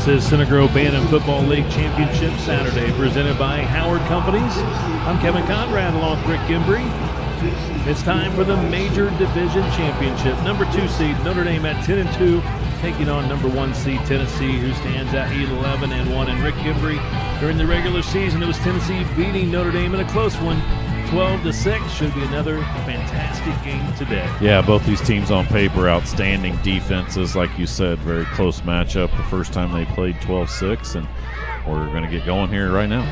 This is Center Grove Band and Football League Championship Saturday, presented by Howard Companies. I'm Kevin Conrad along with Rick Gimbry. It's time for the Major Division Championship. Number 2 seed Notre Dame at 10-2, taking on number 1 seed Tennessee, who stands at 11-1. And Rick Gimbry, during the regular season, it was Tennessee beating Notre Dame in a close one, 12-6. Should be another fantastic game today. Yeah, both these teams on paper, outstanding defenses, like you said, very close matchup. The first time they played 12-6, and we're going to get going here right now.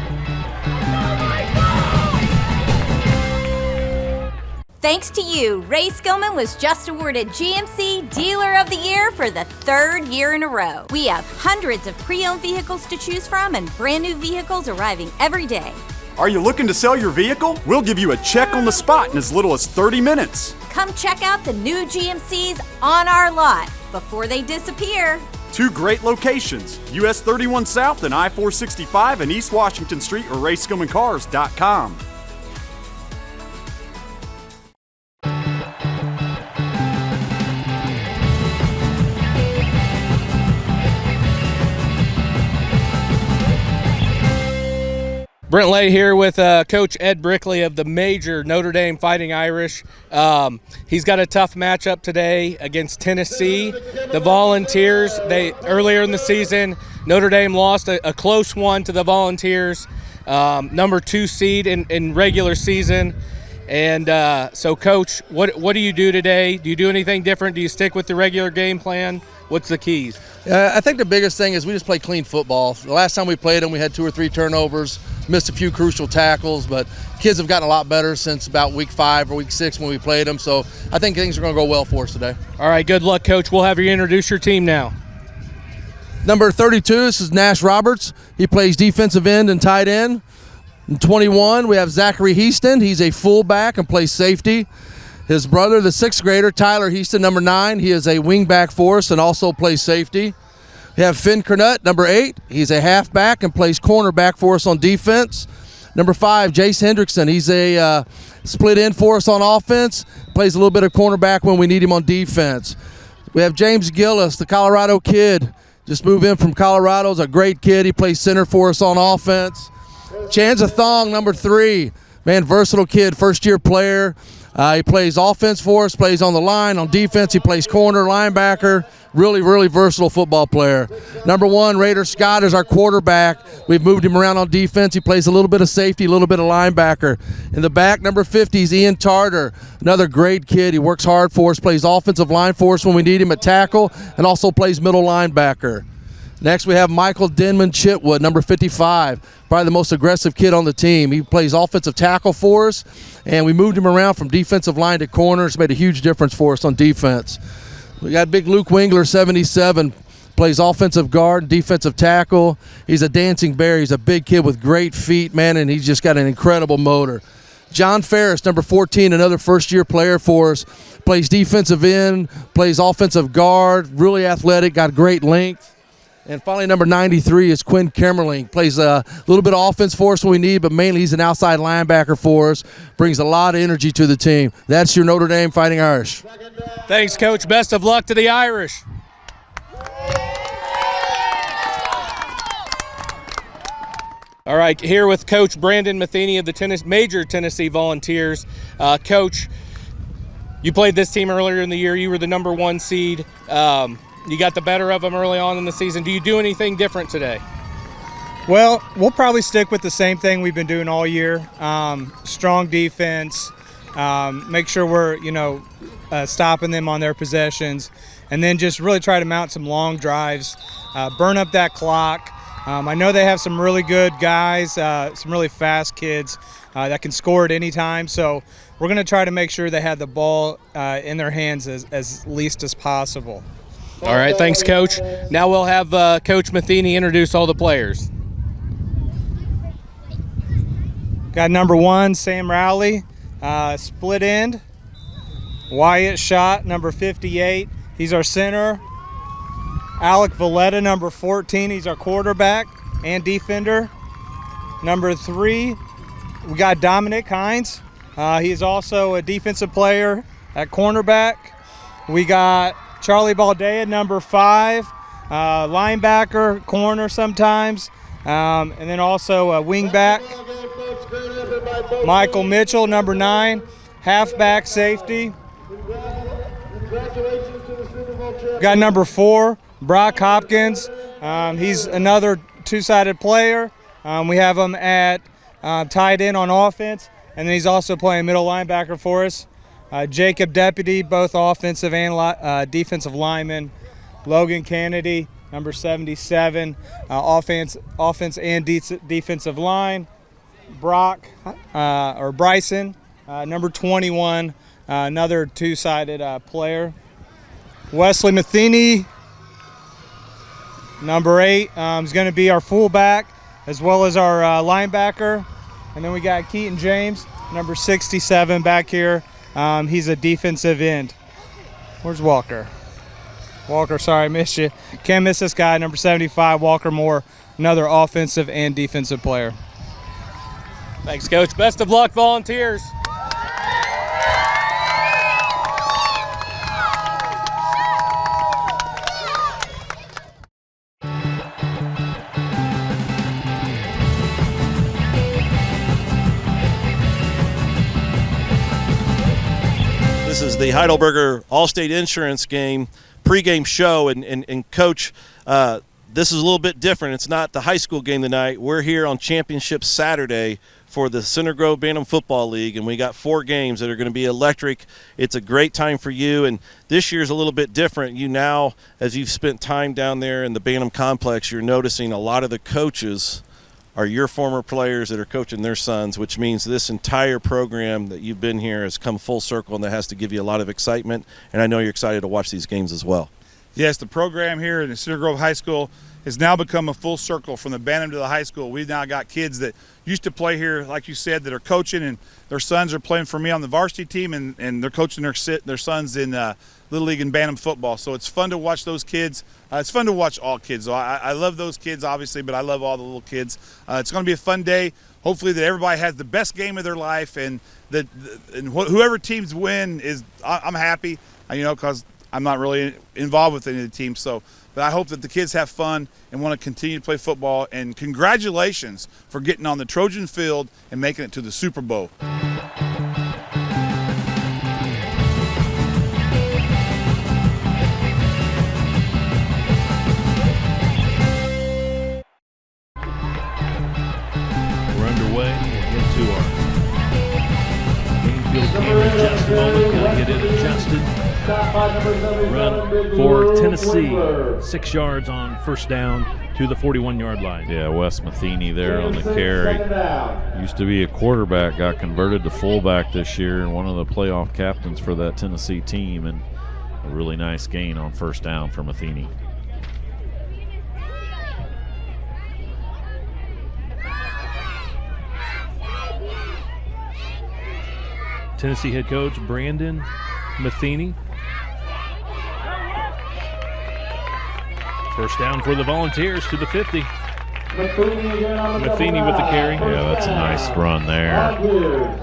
Thanks to you, Ray Skillman was just awarded GMC Dealer of the Year for the 3rd year in a row. We have hundreds of pre-owned vehicles to choose from and brand new vehicles arriving every day. Are you looking to sell your vehicle? We'll give you a check on the spot in as little as 30 minutes. Come check out the new GMCs on our lot before they disappear. 2 great locations, US 31 South and I-465 and East Washington Street or RaySkillmanCars.com. Brent Lay here with Coach Ed Brickley of the Major Notre Dame Fighting Irish. He's got a tough matchup today against Tennessee. The Volunteers, earlier in the season, Notre Dame lost a close one to the Volunteers, number 2 seed in regular season. And so, Coach, what do you do today? Do you do anything different? Do you stick with the regular game plan? What's the keys? I think the biggest thing is we just play clean football. The last time we played them, we had 2 or 3 turnovers, missed a few crucial tackles, but kids have gotten a lot better since about week 5 or week 6 when we played them. So I think things are going to go well for us today. All right, good luck, Coach. We'll have you introduce your team now. Number 32, this is Nash Roberts. He plays defensive end and tight end. And 21, we have Zachary Heaston. He's a fullback and plays safety. His brother, the 6th grader, Tyler Heaston, number 9. He is a wingback for us and also plays safety. We have Finn Cornutt, number 8. He's a halfback and plays cornerback for us on defense. Number 5, Jace Hendrickson. He's a split end for us on offense. Plays a little bit of cornerback when we need him on defense. We have James Gillis, the Colorado kid. Just moved in from Colorado. He's a great kid. He plays center for us on offense. Chanza Thong, number 3. Man, versatile kid, first-year player. He plays offense for us, plays on the line. On defense, he plays corner, linebacker. Really, really versatile football player. Number 1, Raider Scott is our quarterback. We've moved him around on defense. He plays a little bit of safety, a little bit of linebacker. In the back, number 50 is Ian Tarter, another great kid. He works hard for us, plays offensive line for us when we need him at tackle, and also plays middle linebacker. Next, we have Michael Denman Chitwood, number 55, probably the most aggressive kid on the team. He plays offensive tackle for us, and we moved him around from defensive line to corner. It's made a huge difference for us on defense. We got big Luke Wingler, 77, plays offensive guard, defensive tackle. He's a dancing bear. He's a big kid with great feet, man, and he's just got an incredible motor. John Ferris, number 14, another first-year player for us, plays defensive end, plays offensive guard, really athletic, got great length. And finally, number 93 is Quinn Kemmerling. Plays a little bit of offense for us when we need, but mainly he's an outside linebacker for us. Brings a lot of energy to the team. That's your Notre Dame Fighting Irish. Thanks, Coach. Best of luck to the Irish. All right, here with Coach Brandon Matheny of the Major Tennessee Volunteers. Coach, you played this team earlier in the year. You were the number 1 seed. You got the better of them early on in the season. Do you do anything different today? Well, we'll probably stick with the same thing we've been doing all year. Strong defense, make sure we're, stopping them on their possessions, and then just really try to mount some long drives, burn up that clock. I know they have some really good guys, some really fast kids that can score at any time, so we're going to try to make sure they have the ball in their hands as least as possible. All right, thanks, Coach. Now we'll have Coach Matheny introduce all the players. Got number 1, Sam Rowley, split end. Wyatt Schott, number 58. He's our center. Alec Valletta, number 14. He's our quarterback and defender. Number 3, we got Dominic Hines. He's also a defensive player at cornerback. We got Charlie Baldea, number 5. linebacker, corner sometimes, and then also a wing back. Michael Mitchell, number 9, halfback safety. Got number 4, Brock Hopkins. He's another two-sided player. We have him at tight end on offense, and then he's also playing middle linebacker for us. Jacob Deputy, both offensive and defensive linemen. Logan Kennedy, number 77, offense and defensive line. Bryson, number 21, another two-sided player. Wesley Matheny, number 8, is going to be our fullback as well as our linebacker. And then we got Keaton James, number 67, back here. He's a defensive end. Where's Walker? Walker, sorry, I missed you. Can't miss this guy, number 75, Walker Moore, another offensive and defensive player. Thanks, Coach. Best of luck, Volunteers. This is the Heidelberger Allstate Insurance game pregame show, and Coach, this is a little bit different. It's not the high school game tonight. We're here on Championship Saturday for the Center Grove Bantam Football League, and we got 4 games that are going to be electric. It's a great time for you, and this year's a little bit different. You now, as you've spent time down there in the Bantam Complex, you're noticing a lot of the coaches are your former players that are coaching their sons, which means this entire program that you've been here has come full circle, and that has to give you a lot of excitement, and I know you're excited to watch these games as well. Yes, the program here in Center Grove High School has now become a full circle from the Bantam to the high school. We've now got kids that used to play here, like you said, that are coaching, and their sons are playing for me on the varsity team, and they're coaching their sons in Little League and Bantam football. So it's fun to watch those kids. It's fun to watch all kids. I love those kids, obviously, but I love all the little kids. It's going to be a fun day. Hopefully that everybody has the best game of their life, and whoever teams win I'm happy, because I'm not really involved with any of the teams. But I hope that the kids have fun and want to continue to play football. And congratulations for getting on the Trojan field and making it to the Super Bowl. We're underway. We'll get to our game field camera in just a moment. Going to get it adjusted. Run for Tennessee, 6 yards on first down to the 41-yard line. Yeah, Wes Matheny there on the carry. Used to be a quarterback, got converted to fullback this year, and one of the playoff captains for that Tennessee team, and a really nice gain on first down for Matheny. Tennessee head coach Brandon Matheny. First down for the Volunteers to the 50. Matheny with the carry. Yeah, that's a nice run there.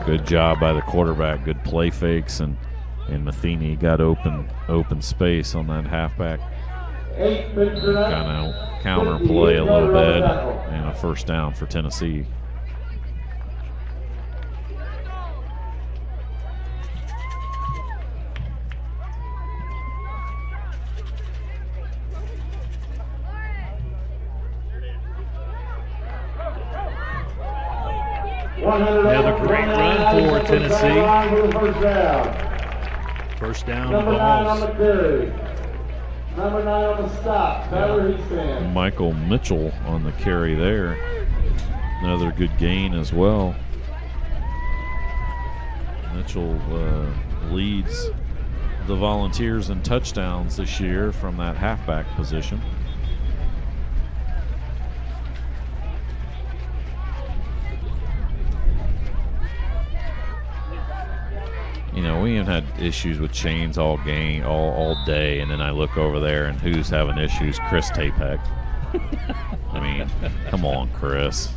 Good job by the quarterback. Good play fakes, and Matheny got open space on that halfback. Kind of counter play a little bit, and a first down for Tennessee. Another great run for Tennessee. First down, Vols. Number 9 on the stop. Michael Mitchell on the carry there. Another good gain as well. Mitchell leads the Volunteers in touchdowns this year from that halfback position. We haven't had issues with chains all day, and then I look over there and who's having issues? Chris Tapek. I mean, come on, Chris.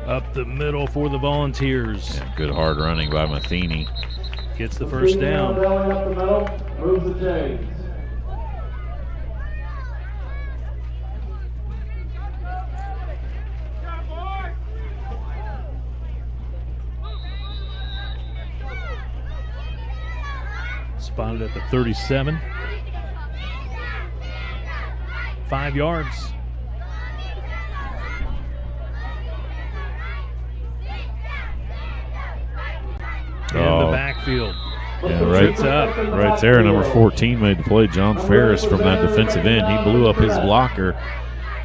Up the middle for the Volunteers. Yeah, good hard running by Matheny. Gets the first down. Up the middle, moves the chains. Spotted at the 37. 5 yards. In the backfield. Yeah, right there. Number 14 made the play. John Ferris from that defensive end. He blew up his blocker.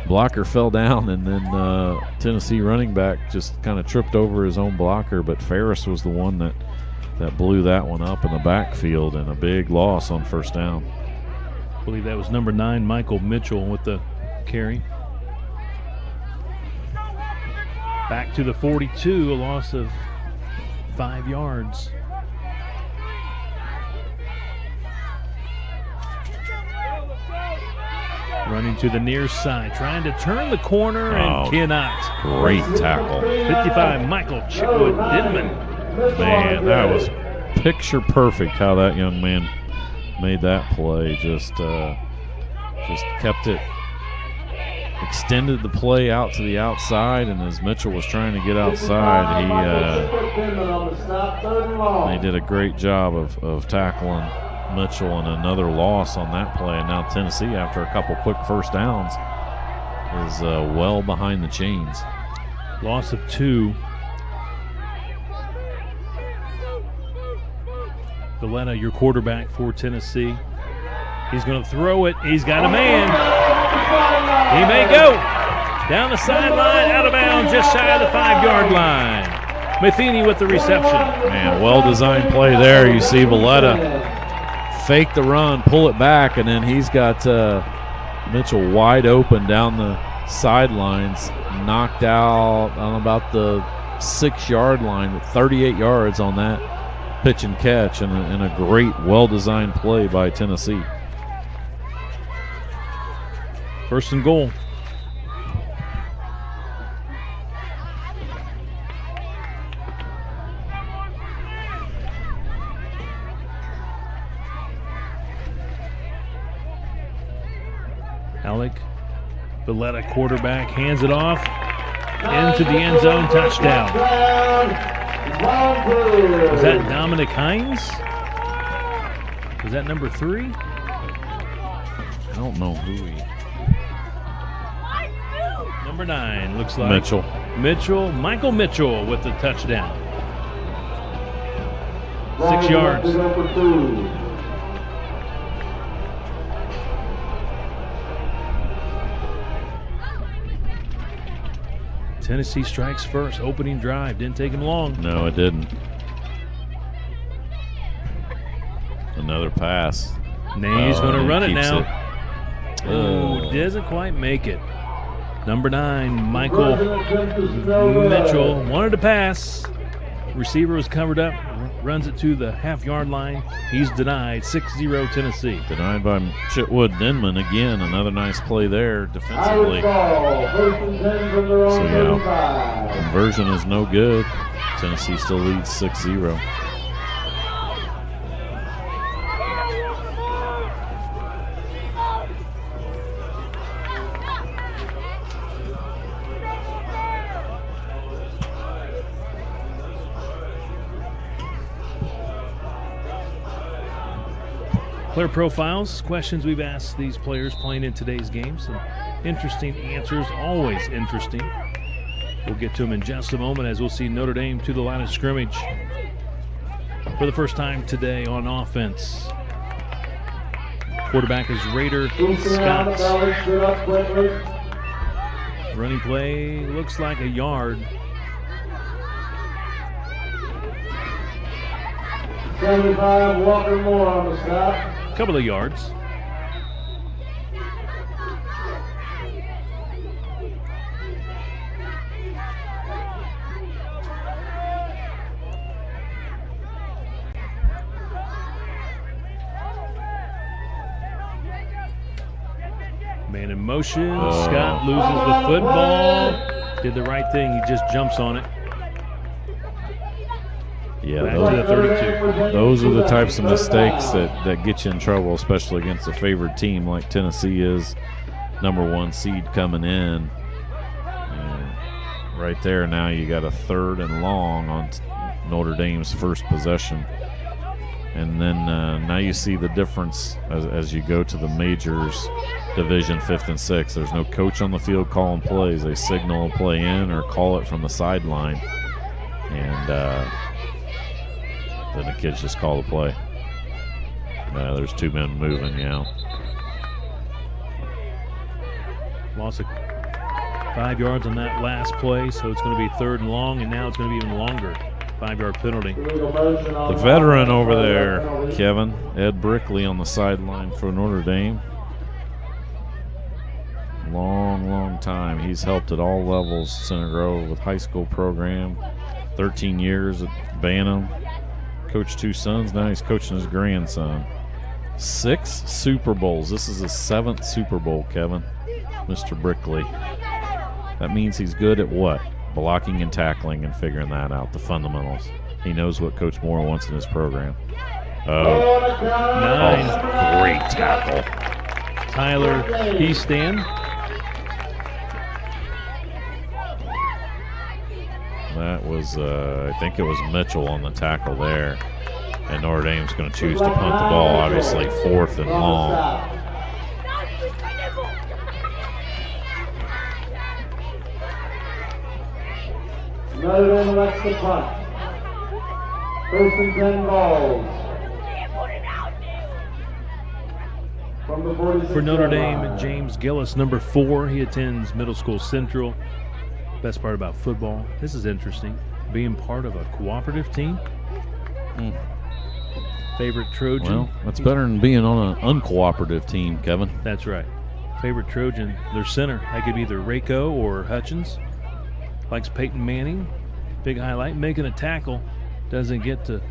Blocker fell down, and then Tennessee running back just kind of tripped over his own blocker. But Ferris was the one that blew that one up in the backfield, and a big loss on first down. I believe that was number 9, Michael Mitchell, with the carry. Back to the 42, a loss of 5 yards. Running to the near side, trying to turn the corner and cannot. Great tackle. 55, Michael Chitwood Denman. Man, that was picture perfect how that young man made that play. Just kept it, extended the play out to the outside, and as Mitchell was trying to get outside, they did a great job of tackling Mitchell, and another loss on that play. And now Tennessee, after a couple quick first downs, is well behind the chains. Loss of 2. Valletta, your quarterback for Tennessee. He's going to throw it. He's got a man. He may go down the sideline, out of bounds, just shy of the 5-yard line. Matheny with the reception. Man, well-designed play there. You see Valletta fake the run, pull it back, and then he's got Mitchell wide open down the sidelines, knocked out on about the 6-yard line, 38 yards on that pitch and catch, and a great, well-designed play by Tennessee. First and goal. Alec Valletta, quarterback, hands it off into the end zone, touchdown. Was that Dominic Hines? Was that number 3? I don't know who he. Number 9 looks like Mitchell. Michael Mitchell with the touchdown. 6 yards. Tennessee strikes first. Opening drive. Didn't take him long. No, it didn't. Another pass. He's going to run it now. Oh, doesn't quite make it. Number 9, Michael Mitchell wanted to pass. Receiver was covered up. Runs it to the half-yard line. He's denied. 6-0 Tennessee. Denied by Chitwood Denman again. Another nice play there defensively. So, yeah, conversion is no good. Tennessee still leads 6-0. Player profiles, questions we've asked these players playing in today's game. Some interesting answers, always interesting. We'll get to them in just a moment as we'll see Notre Dame to the line of scrimmage for the first time today on offense. Quarterback is Raider Scott. Running play looks like a yard. 75, Walker Moore on the stop. Couple of yards. Man in motion. Scott loses the football. Did the right thing. He just jumps on it. Yeah, Back to the 32. those are the types of mistakes that get you in trouble, especially against a favored team like Tennessee is, #1 seed coming in. And right there, now you got a 3rd and long on Notre Dame's first possession. And then now you see the difference as you go to the majors, Division 5th and 6th. There's no coach on the field calling plays. They signal a play in or call it from the sideline. And then the kids just call the play. There's 2 men moving you out. Lost 5 yards on that last play, so it's going to be 3rd and long, and now it's going to be even longer. 5-yard penalty. The veteran over there, Kevin, Ed Brickley on the sideline for Notre Dame. Long time. He's helped at all levels, Center Grove, with high school program. 13 years at Bantam. Coached 2 sons. Now he's coaching his grandson. 6 Super Bowls. This is his 7th Super Bowl, Kevin. Mr. Brickley. That means he's good at what? Blocking and tackling and figuring that out, the fundamentals. He knows what Coach Moore wants in his program. Oh, 9. Great tackle. Tyler Easton. That was, I think it was Mitchell on the tackle there. And Notre Dame's going to choose to punt the ball, obviously 4th and long. Notre Dame elects the punt. 1st and 10 balls. From the 46 For Notre Dame, line. James Gillis, #4. He attends Middle School Central. Best part about football, this is interesting, being part of a cooperative team. Favorite Trojan. Well, that's better than being on an uncooperative team, Kevin. That's right. Favorite Trojan, their center. That could be either Rako or Hutchins. Likes Peyton Manning. Big highlight. Making a tackle. Doesn't get to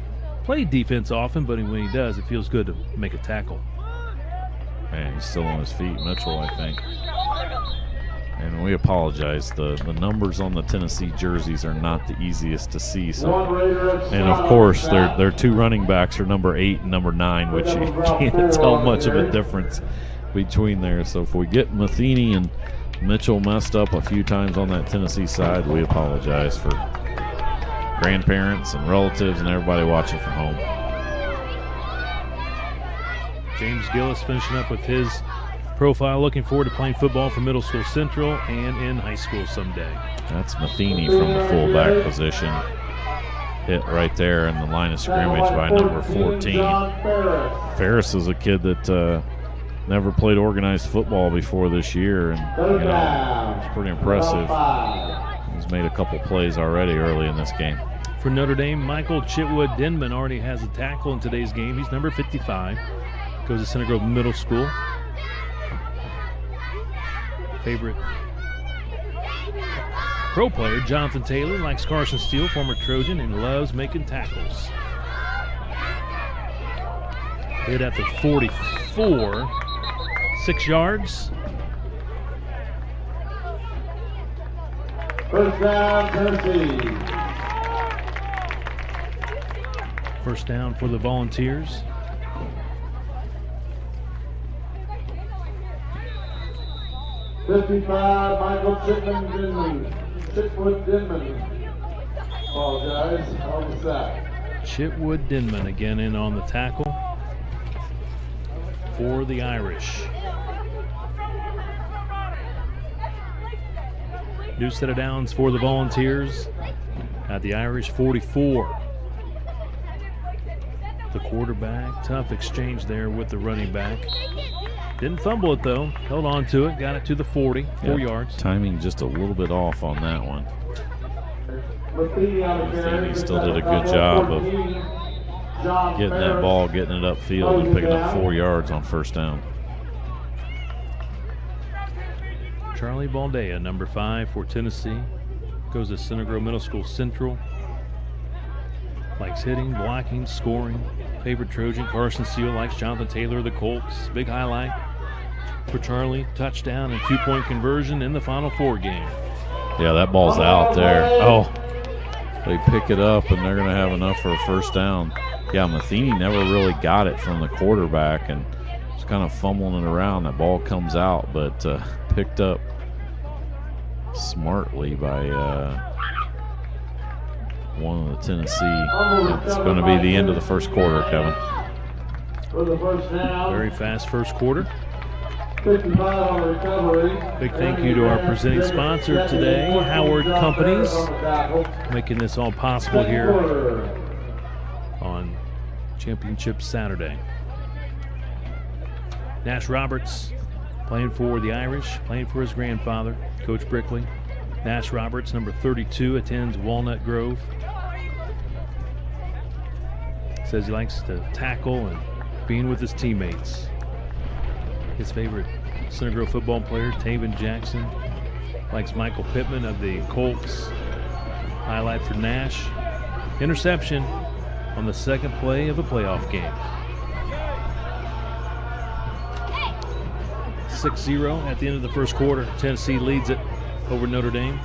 play defense often, but when he does, it feels good to make a tackle. Man, he's still on his feet, Mitchell, I think. And we apologize. The numbers on the Tennessee jerseys are not the easiest to see. So, and of course, their 2 running backs are #8 and #9, which you can't tell much of a difference between there. So if we get Matheny and Mitchell messed up a few times on that Tennessee side, we apologize for grandparents and relatives and everybody watching from home. James Gillis finishing up with his profile, looking forward to playing football for Middle School Central and in high school someday. That's Matheny from the fullback position. Hit right there in the line of scrimmage by #14. Ferris is a kid that never played organized football before this year, and it's pretty impressive. He's made a couple plays already early in this game. For Notre Dame, Michael Chitwood Denman already has a tackle in today's game. He's #55. Goes to Center Grove Middle School. Favorite pro player, Jonathan Taylor, likes Carson Steele, former Trojan, and loves making tackles. Hit at the 44. 6 yards. First down, Tennessee. First down for the Volunteers. '55, Michael Chitwood Denman. Apologize, on the sack. Chitwood Denman again in on the tackle for the Irish. New set of downs for the Volunteers at the Irish 44. The quarterback, tough exchange there with the running back. Didn't fumble it though, held on to it, got it to the 40, 4 yards. Timing just a little bit off on that one. Matheny still did a good job of getting that ball, getting it upfield, and picking up 4 yards on first down. Charlie Baldea, #5 for Tennessee. Goes to Center Grove Middle School Central. Likes hitting, blocking, scoring. Favorite Trojan, Carson Steele, likes Jonathan Taylor of the Colts. Big highlight for Charlie, touchdown and 2-point conversion in the Final Four game. Yeah, that ball's out there. Oh, they pick it up, and they're going to have enough for a first down. Yeah, Matheny never really got it from the quarterback and was kind of fumbling it around. That ball comes out, but picked up smartly by one of the Tennessee. It's going to be the end of the first quarter, Kevin. Very fast first quarter. 55 on recovery. Big thank you to our presenting sponsor today, Howard Companies, making this all possible here on Championship Saturday. Nash Roberts playing for the Irish, playing for his grandfather, Coach Brickley. Nash Roberts, number 32, attends Walnut Grove. Says he likes to tackle and being with his teammates. His favorite Center Grove football player, Taven Jackson, likes Michael Pittman of the Colts. Highlight for Nash. Interception on the second play of a playoff game. 6-0 at the end of the first quarter. Tennessee leads it over Notre Dame.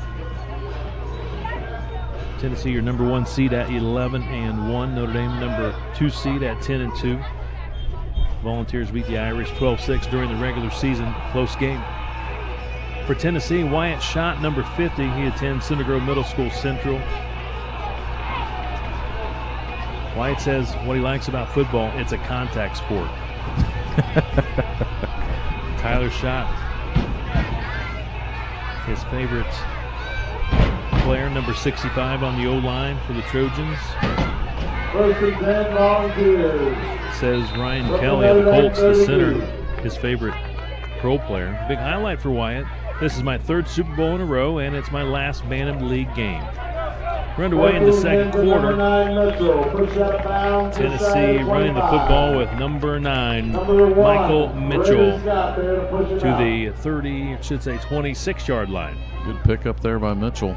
Tennessee, your number 1 seed at 11-1. Notre Dame, number 2 seed at 10-2. Volunteers beat the Irish 12-6 during the regular season. Close game. For Tennessee, Wyatt Schott, number 50. He attends Center Grove Middle School Central. Wyatt says what he likes about football, it's a contact sport. Tyler Schott, his favorite player, number 65 on the O-line for the Trojans. First and 10 Volunteers. Says Ryan Kelly of the Colts, the center, his favorite pro player. Big highlight for Wyatt. This is my 3rd Super Bowl in a row, and it's my last Bantam League game. We're underway in the second quarter. Tennessee running the football with number 9, Michael Mitchell, to the 30, I should say 26-yard line. Good pick up there by Mitchell.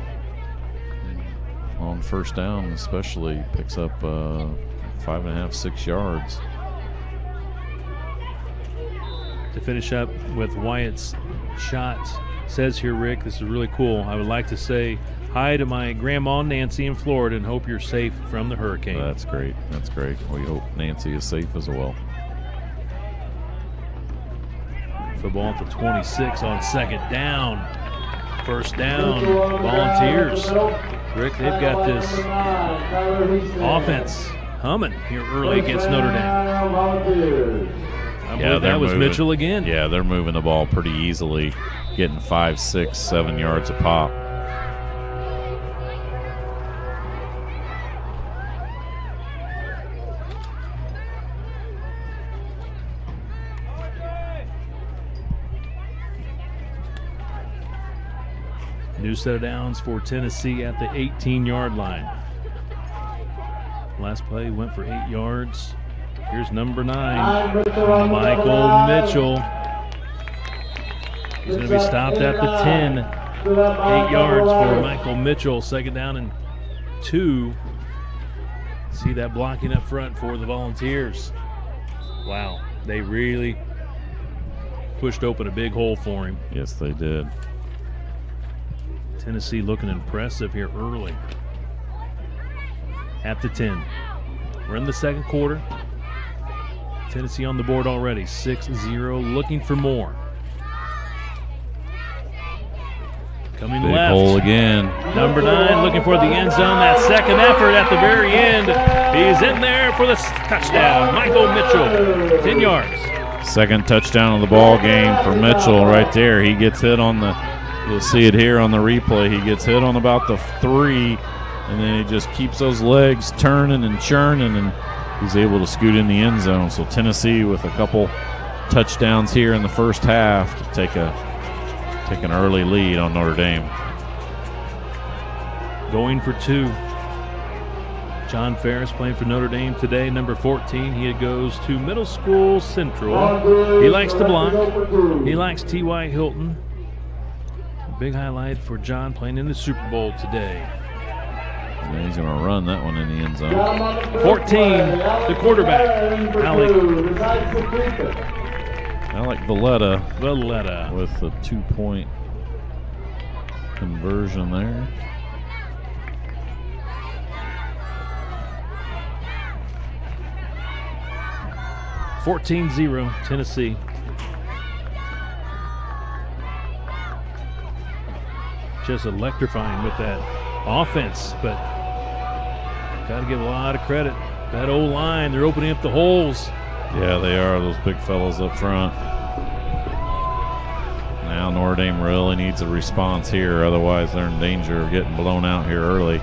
On first down, especially, picks up 5.5, 6 yards. To finish up with Wyatt's shot, says here, Rick, this is really cool. I would like to say hi to my grandma Nancy in Florida and hope you're safe from the hurricane. That's great. That's great. We hope Nancy is safe as well. Football at the 26 on second down. First down, Volunteers. Rick, they've got this offense humming here early against Notre Dame. I believe that was Mitchell again. Yeah, they're moving the ball pretty easily, getting 5, 6, 7 yards a pop. New set of downs for Tennessee at the 18-yard line. Last play went for 8 yards. Here's number 9, Michael Mitchell. He's going to be stopped at the 10. 8 yards for Michael Mitchell. Second down and 2. See that blocking up front for the Volunteers. Wow, they really pushed open a big hole for him. Yes, they did. Tennessee looking impressive here early. At the 10. We're in the second quarter. Tennessee on the board already, 6-0, looking for more. Coming Big left. hole again. Number 9 looking for the end zone. That second effort at the very end. He's in there for the touchdown. Michael Mitchell, 10 yards. Second touchdown of the ball game for Mitchell right there. He gets hit on the, you'll see it here on the replay. He gets hit on about the 3, and then he just keeps those legs turning and churning, and he's able to scoot in the end zone. So Tennessee with a couple touchdowns here in the first half to take an early lead on Notre Dame. Going for 2. John Ferris playing for Notre Dame today, number 14. He goes to Middle School Central. He likes to block. He likes T.Y. Hilton. A big highlight for John playing in the Super Bowl today. Yeah, he's going to run that one in the end zone. 14, the quarterback, Alec Valletta Valletta with the 2-point conversion there. (14-0) Tennessee. Just electrifying with that offense, but got to give a lot of credit. That O-line, they're opening up the holes. Yeah, they are, those big fellas up front. Now Notre Dame really needs a response here, otherwise they're in danger of getting blown out here early.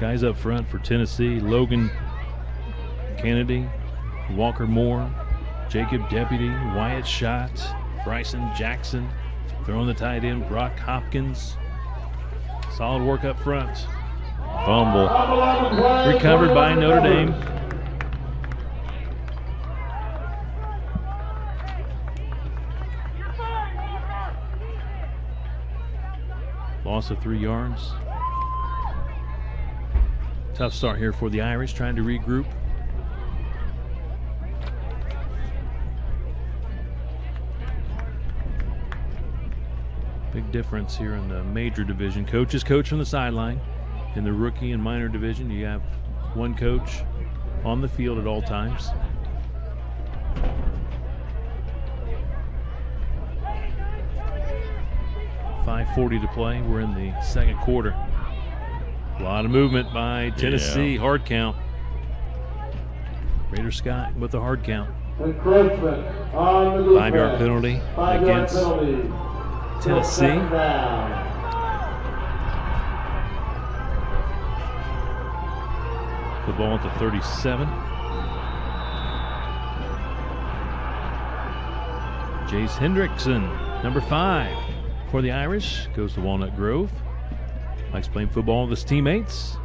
Guys up front for Tennessee: Logan Kennedy, Walker Moore, Jacob Deputy, Wyatt Schott, Bryson Jackson. Throwing the tight end, Brock Hopkins. Solid work up front. Fumble. Recovered by Notre Dame. Loss of 3 yards. Tough start here for the Irish, trying to regroup. Big difference here in the major division. Coaches coach from the sideline. In the rookie and minor division, you have one coach on the field at all times. .540 to play. We're in the second quarter. A lot of movement by Tennessee. Yeah. Hard count. Raider Scott with the hard count. Encroachment on the defense. 5-yard penalty 5-yard against penalty. Tennessee. Second down. Football at the 37. Jace Hendrickson, number 5 for the Irish, goes to Walnut Grove. Likes playing football with his teammates.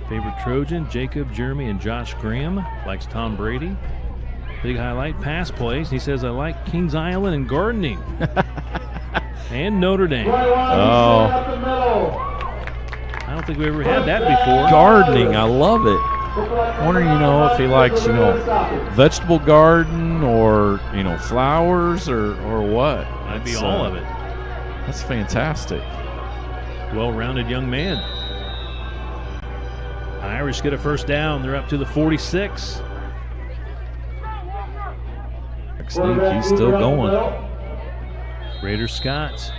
Favorite Trojan, Jacob, Jeremy, and Josh Graham. Likes Tom Brady. Big highlight, pass plays. He says, I like Kings Island and gardening. And Notre Dame. Oh, I don't think we ever had that before. gardening, I love it. Wondering, if he likes, vegetable garden or, flowers or what. That'd be all of it. That's fantastic. Well-rounded young man. Irish get a first down. They're up to the 46. Sneak, he's still going. Raider Scott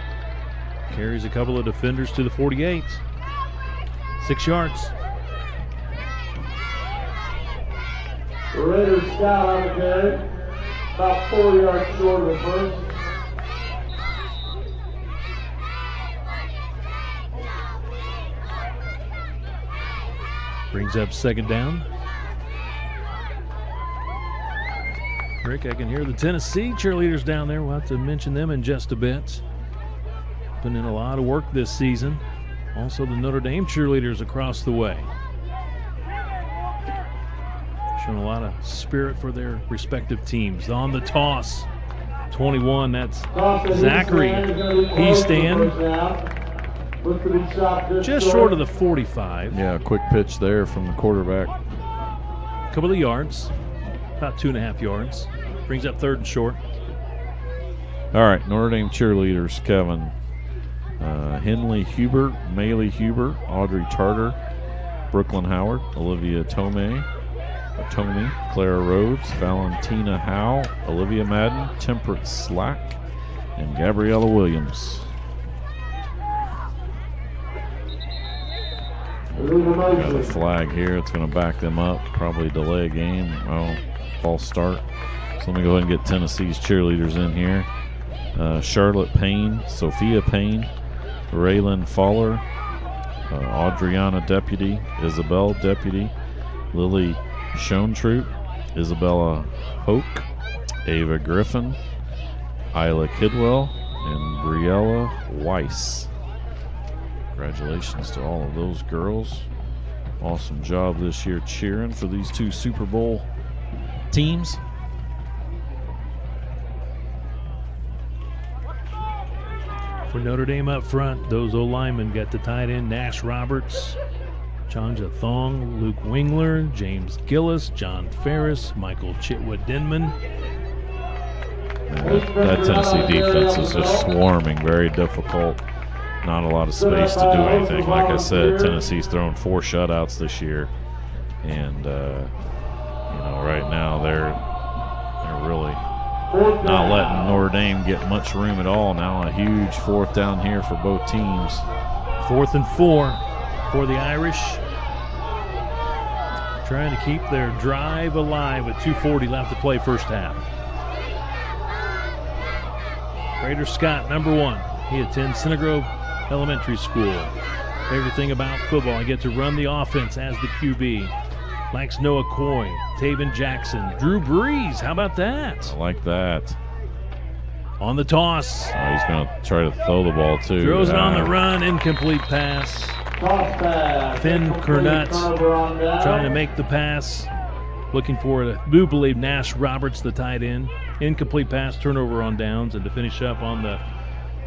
carries a couple of defenders to the 48. 6 yards. The Raiders Scott on the carry. About 4 yards short of the first. Brings up second down. Rick, I can hear the Tennessee cheerleaders down there. We'll have to mention them in just a bit. Putting in a lot of work this season. Also the Notre Dame cheerleaders across the way. Showing a lot of spirit for their respective teams. On the toss, 21, that's Zachary Easton. Just short of the 45. Yeah, quick pitch there from the quarterback. Couple of yards, about 2.5 yards. Brings up third and short. All right, Notre Dame cheerleaders, Kevin. Henley Huber, Maylee Huber, Audrey Tarter, Brooklyn Howard, Olivia Tomei, Clara Rhodes, Valentina Howe, Olivia Madden, Temperate Slack, and Gabriella Williams. Got a flag here. It's going to back them up, probably delay a game. Oh, false start. So let me go ahead and get Tennessee's cheerleaders in here. Charlotte Payne, Sophia Payne, Raylan Fowler, Adriana Deputy, Isabel Deputy, Lily Schoentroop, Isabella Hoke, Ava Griffin, Isla Kidwell, and Briella Weiss. Congratulations to all of those girls. Awesome job this year cheering for these two Super Bowl teams. For Notre Dame up front, those O-linemen got the tight end Nash Roberts, Chanja Thong, Luke Wingler, James Gillis, John Ferris, Michael Chitwood Denman. That Tennessee defense is just swarming, very difficult. Not a lot of space to do anything. Like I said, Tennessee's thrown 4 shutouts this year, and right now they're really not letting Notre Dame get much room at all. Now a huge 4th down here for both teams. 4th and 4 for the Irish. Trying to keep their drive alive with 2:40 left to play first half. Raider Scott, number 1. He attends Center Elementary School. Favorite thing about football, I get to run the offense as the QB. Likes Noah Coy, Taven Jackson, Drew Brees. How about that? I like that. On the toss. Oh, he's going to try to throw the ball, too. Throws it on the run, incomplete pass. Finn Kernut trying to make the pass. Looking for it. I do believe Nash Roberts, the tight end. Incomplete pass, turnover on downs. And to finish up on the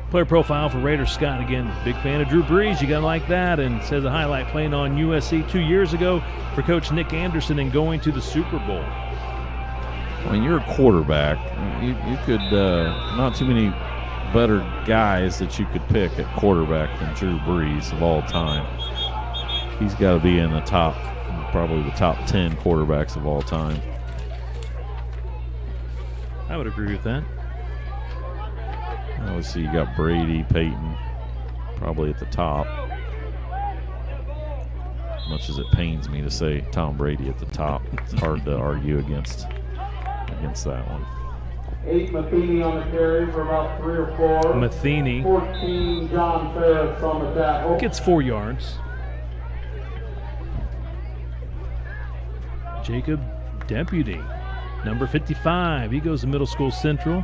player profile for Raider Scott, again, big fan of Drew Brees. You got to like that. And says a highlight playing on USC 2 years ago for Coach Nick Anderson and going to the Super Bowl. When you're a quarterback, you could not too many better guys that you could pick at quarterback than Drew Brees of all time. He's got to be in the top, probably the top 10 quarterbacks of all time. I would agree with that. Obviously, you got Brady, Peyton, probably at the top. Much as it pains me to say Tom Brady at the top, it's hard to argue against that one. 8 Matheny on the carry for about 3 or 4. Matheny 14 John Ferris on the tackle. gets 4 yards. Jacob Deputy, number 55. He goes to Middle School Central.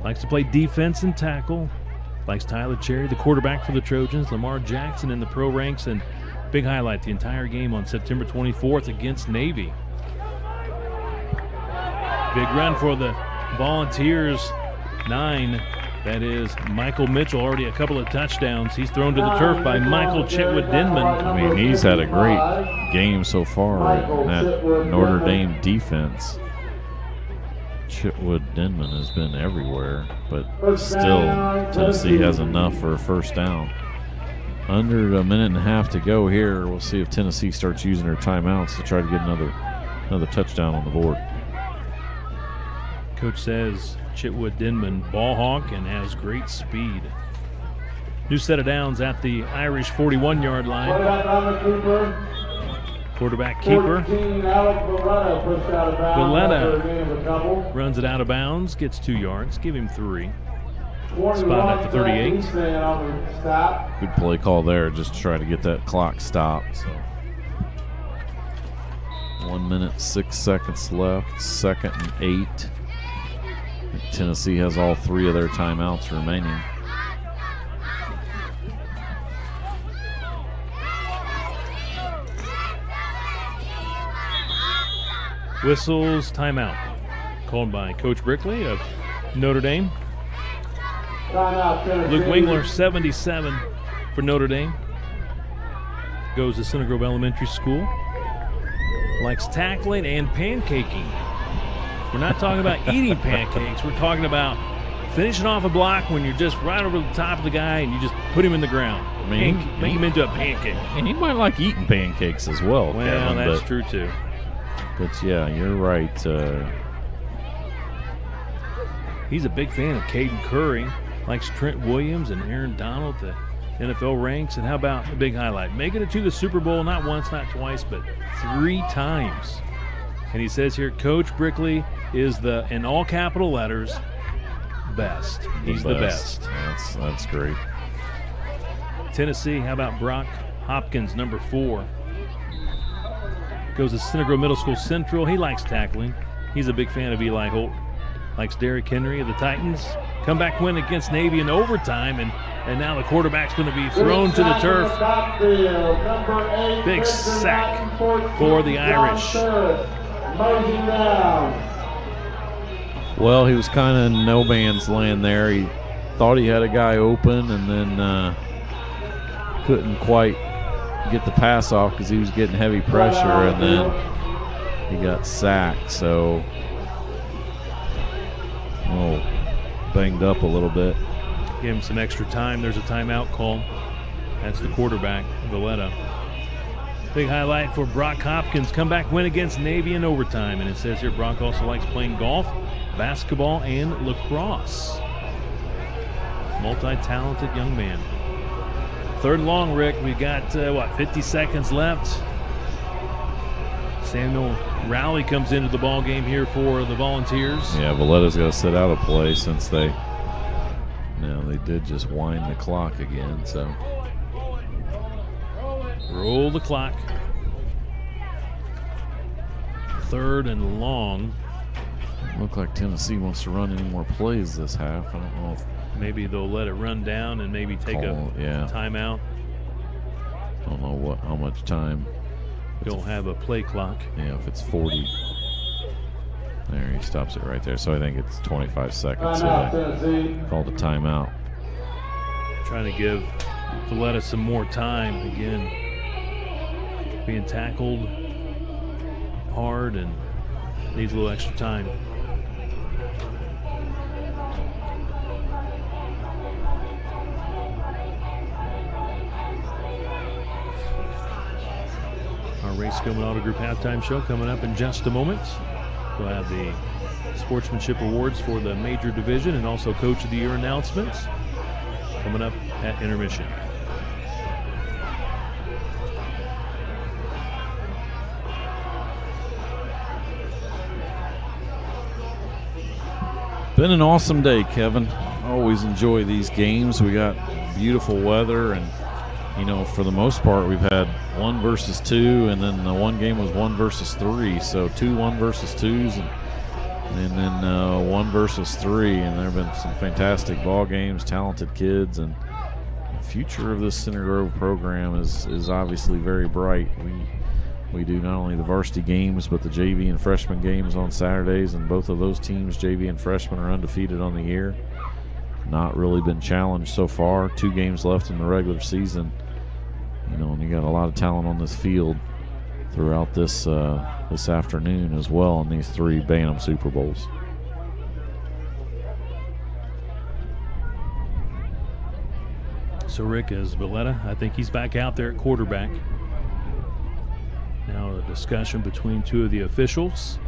Likes to play defense and tackle. Likes Tyler Cherry, the quarterback for the Trojans. Lamar Jackson in the pro ranks, and big highlight, the entire game on September 24th against Navy. Big run for the Volunteers. 9. That is Michael Mitchell, already a couple of touchdowns. He's thrown to the turf by Michael Chitwood Denman. I mean, he's had a great game so far in that Notre Dame defense. Chitwood Denman has been everywhere, but still Tennessee has enough for a first down. Under a minute and a half to go here. We'll see if Tennessee starts using their timeouts to try to get another touchdown on the board. Coach says Chitwood Denman, ball hawk, and has great speed. New set of downs at the Irish 41-yard line. Quarterback keeper. Valletta runs it out of bounds, gets 2 yards, give him 3. Spot at the 38. Good play call there, just to try to get that clock stopped. So 1 minute, 6 seconds left, 2nd and 8. Tennessee has all 3 of their timeouts remaining. Whistles timeout. Called by Coach Brickley of Notre Dame. Luke Wingler, 77 for Notre Dame. Goes to Center Grove Elementary School. Likes tackling and pancaking. We're not talking about eating pancakes. We're talking about finishing off a block when you're just right over the top of the guy and you just put him in the ground. I mean, make him into a pancake. And he might like eating pancakes as well. Well, Kevin, that's true too. But yeah, you're right. He's a big fan of Caden Curry. Likes Trent Williams and Aaron Donald, the NFL ranks. And how about a big highlight? Making it to the Super Bowl not once, not twice, but 3 times. And he says here, Coach Brickley is the, in all capital letters, best. He's the best. That's great. Tennessee, how about Brock Hopkins, number 4? Goes to Center Grove Middle School Central. He likes tackling. He's a big fan of Eli Holt. Likes Derrick Henry of the Titans. Comeback win against Navy in overtime, and now the quarterback's going to be thrown to the turf. Big sack for the Irish. Well, he was kind of in no man's land there. He thought he had a guy open and then couldn't quite get the pass off because he was getting heavy pressure, and then he got sacked. So, banged up a little bit. Give him some extra time. There's a timeout call. That's the quarterback, Valletta. Big highlight for Brock Hopkins. Comeback win against Navy in overtime. And it says here Brock also likes playing golf, basketball, and lacrosse. Multi-talented young man. Third and long, Rick. We got, 50 seconds left. Samuel Rowley comes into the ball game here for the Volunteers. Yeah, Valletta's got to sit out a play since they did just wind the clock again. So roll the clock. Third and long. Look like Tennessee wants to run any more plays this half. I don't know if maybe they'll let it run down and maybe take a timeout. Don't know how much time. Don't have a play clock. Yeah, if it's 40. There, he stops it right there. So I think it's 25 seconds. So they called a timeout. Trying to give Valletta some more time. Again, being tackled hard and needs a little extra time. Our Ray Skillman Auto Group halftime show coming up in just a moment. We'll have the Sportsmanship Awards for the Major Division and also Coach of the Year announcements coming up at intermission. Been an awesome day, Kevin. Always enjoy these games. We got beautiful weather, and for the most part, we've had 1 versus 2, and then the one game was 1 versus 3. So 2 1 versus 2s, and then 1 versus 3. And there have been some fantastic ball games, talented kids, and the future of this Center Grove program is obviously very bright. We do not only the varsity games, but the JV and freshman games on Saturdays, and both of those teams, JV and freshman, are undefeated on the year. Not really been challenged so far. 2 games left in the regular season. And you got a lot of talent on this field throughout this afternoon as well in these 3 Bantam Super Bowls. So Rick is Valletta. I think he's back out there at quarterback. Now a discussion between 2 of the officials.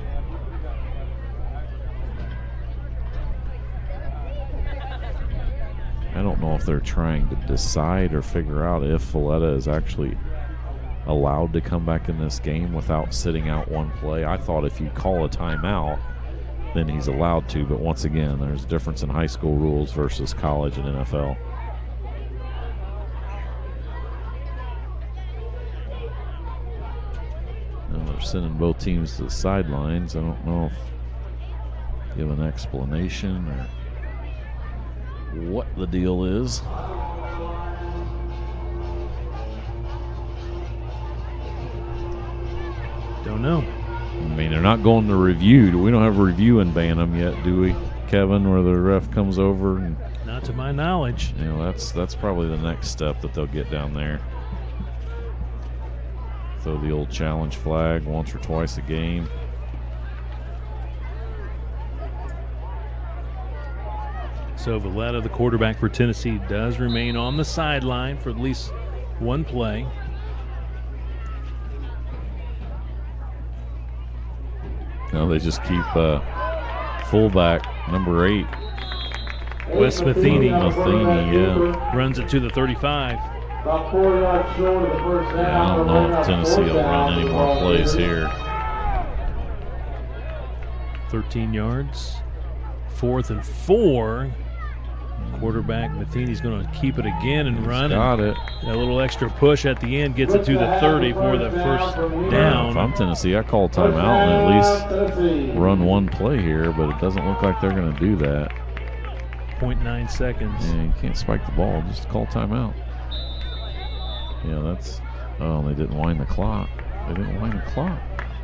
I don't know if they're trying to decide or figure out if Valletta is actually allowed to come back in this game without sitting out 1 play. I thought if you call a timeout, then he's allowed to. But once again, there's a difference in high school rules versus college and NFL. Now they're sending both teams to the sidelines. I don't know if give an explanation or what the deal is. Don't know. I mean, they're not going to review. We don't have a review in Bantam yet, do we, Kevin, where the ref comes over? And, not to my knowledge. That's probably the next step that they'll get down there. Throw the old challenge flag once or twice a game. So Valletta, the quarterback for Tennessee, does remain on the sideline for at least 1 play. No, they just keep fullback number 8. Wes Matheny. Yeah. Runs it to the 35. About 4 yards short of the first down. Yeah, I don't know if Tennessee will run any more plays here. 13 yards. 4th and 4. Quarterback Matheny's going to keep it again and run. Got it. A little extra push at the end gets it to the 30 for the first down. If I'm Tennessee, I call timeout and at least run 1 play here, but it doesn't look like they're going to do that. 0.9 seconds. Yeah, you can't spike the ball. Just call timeout. Yeah, that's. Oh, they didn't wind the clock. They didn't wind the clock.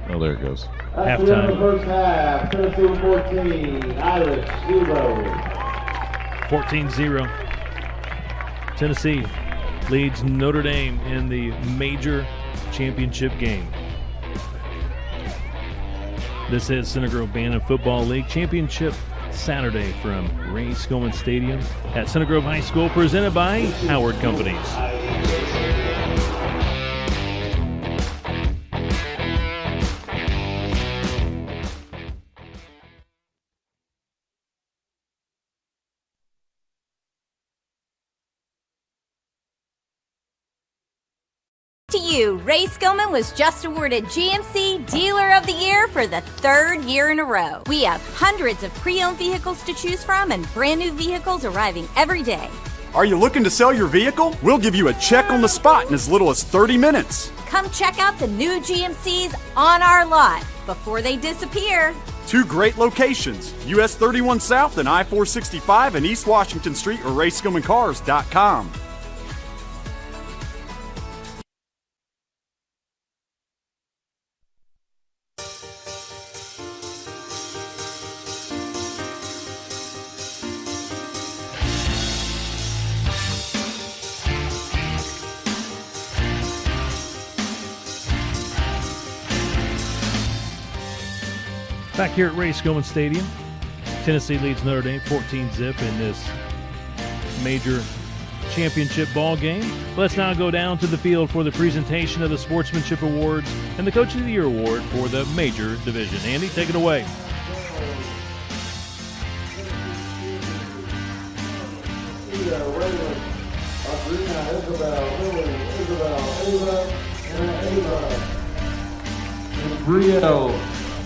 Oh, there it goes. Halftime. The first half, Tennessee 14, Irish 0. 14-0. Tennessee leads Notre Dame in the major championship game. This is Center Grove Band and Football League Championship Saturday from Ray Skillman Stadium at Center Grove High School, presented by Howard Companies. To you, Ray Skillman was just awarded GMC Dealer of the Year for the third year in a row. We have hundreds of pre-owned vehicles to choose from and brand new vehicles arriving every day. Are you looking to sell your vehicle? We'll give you a check on the spot in as little as 30 minutes. Come check out the new GMCs on our lot before they disappear. 2 great locations, US 31 South and I-465 and East Washington Street or RaySkillmanCars.com. Back here at Ray Skillman Stadium, Tennessee leads Notre Dame 14-zip in this major championship ball game. Let's now go down to the field for the presentation of the Sportsmanship Awards and the Coach of the Year Award for the major division. Andy, take it away. Brielle.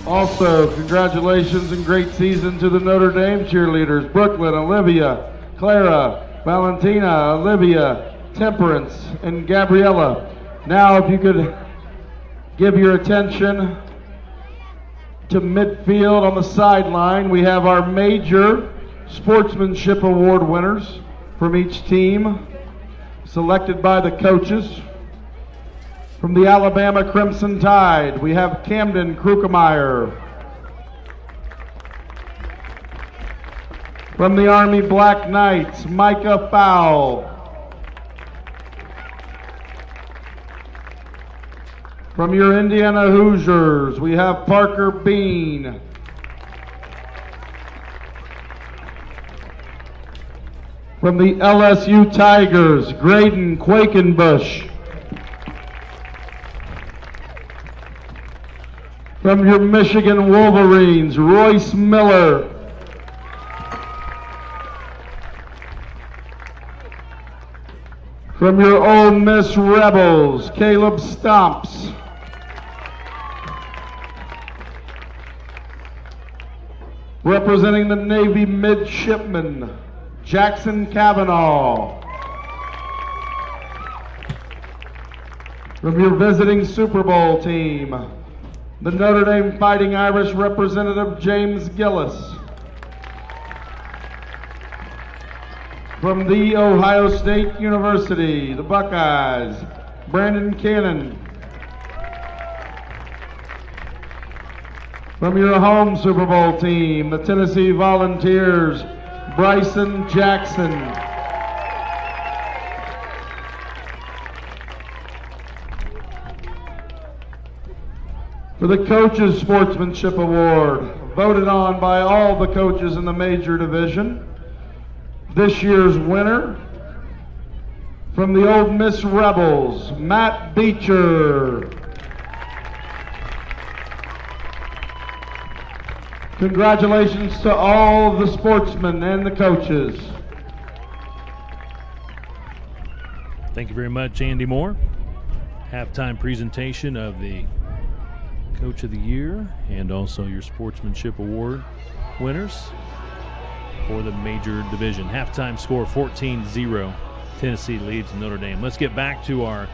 Also, congratulations and great season to the Notre Dame cheerleaders, Brooklyn, Olivia, Clara, Valentina, Olivia, Temperance, and Gabriella. Now, if you could give your attention to midfield on the sideline, we have our major Sportsmanship Award winners from each team, selected by the coaches. From the Alabama Crimson Tide, we have Camden Krukemeyer. From the Army Black Knights, Micah Fowle. From your Indiana Hoosiers, we have Parker Bean. From the LSU Tigers, Graydon Quakenbush. From your Michigan Wolverines, Royce Miller. From your Ole Miss Rebels, Caleb Stomps. Representing the Navy Midshipmen, Jackson Cavanaugh. From your visiting Super Bowl team, the Notre Dame Fighting Irish representative, James Gillis. From the Ohio State University, the Buckeyes, Brandon Cannon. From your home Super Bowl team, the Tennessee Volunteers, Bryson Jackson. For the Coaches Sportsmanship Award, voted on by all the coaches in the major division, this year's winner, from the Ole Miss Rebels, Matt Beecher. Congratulations to all the sportsmen and the coaches. Thank you very much, Andy Moore. Halftime presentation of the Coach of the Year and also your Sportsmanship Award winners for the major division. Halftime score 14-0. Tennessee leads Notre Dame. Let's get back to our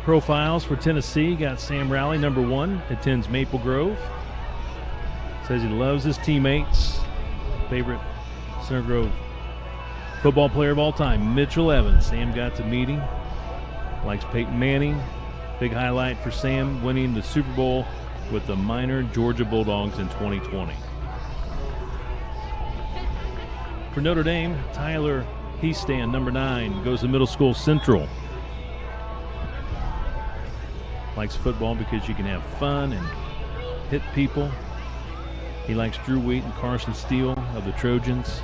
profiles for Tennessee. Got Sam Rowley, number 1, attends Maple Grove. Says he loves his teammates. Favorite Center Grove football player of all time, Mitchell Evans. Sam got to meet him. Likes Peyton Manning. Big highlight for Sam, winning the Super Bowl with the minor Georgia Bulldogs in 2020. For Notre Dame, Tyler Heastan, number 9, goes to Middle School Central. Likes football because you can have fun and hit people. He likes Drew Wheat and Carson Steele of the Trojans.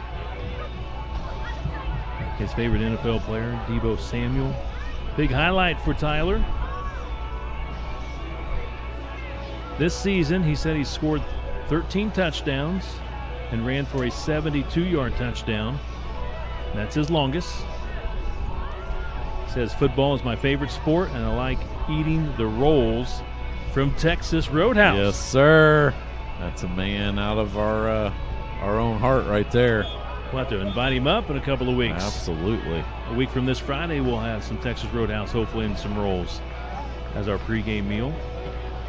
His favorite NFL player, Deebo Samuel. Big highlight for Tyler. This season, he said he scored 13 touchdowns and ran for a 72-yard touchdown. That's his longest. Says football is my favorite sport, and I like eating the rolls from Texas Roadhouse. Yes, sir. That's a man out of our own heart right there. We'll have to invite him up in a couple of weeks. Absolutely. A week from this Friday, we'll have some Texas Roadhouse, hopefully, and some rolls as our pregame meal.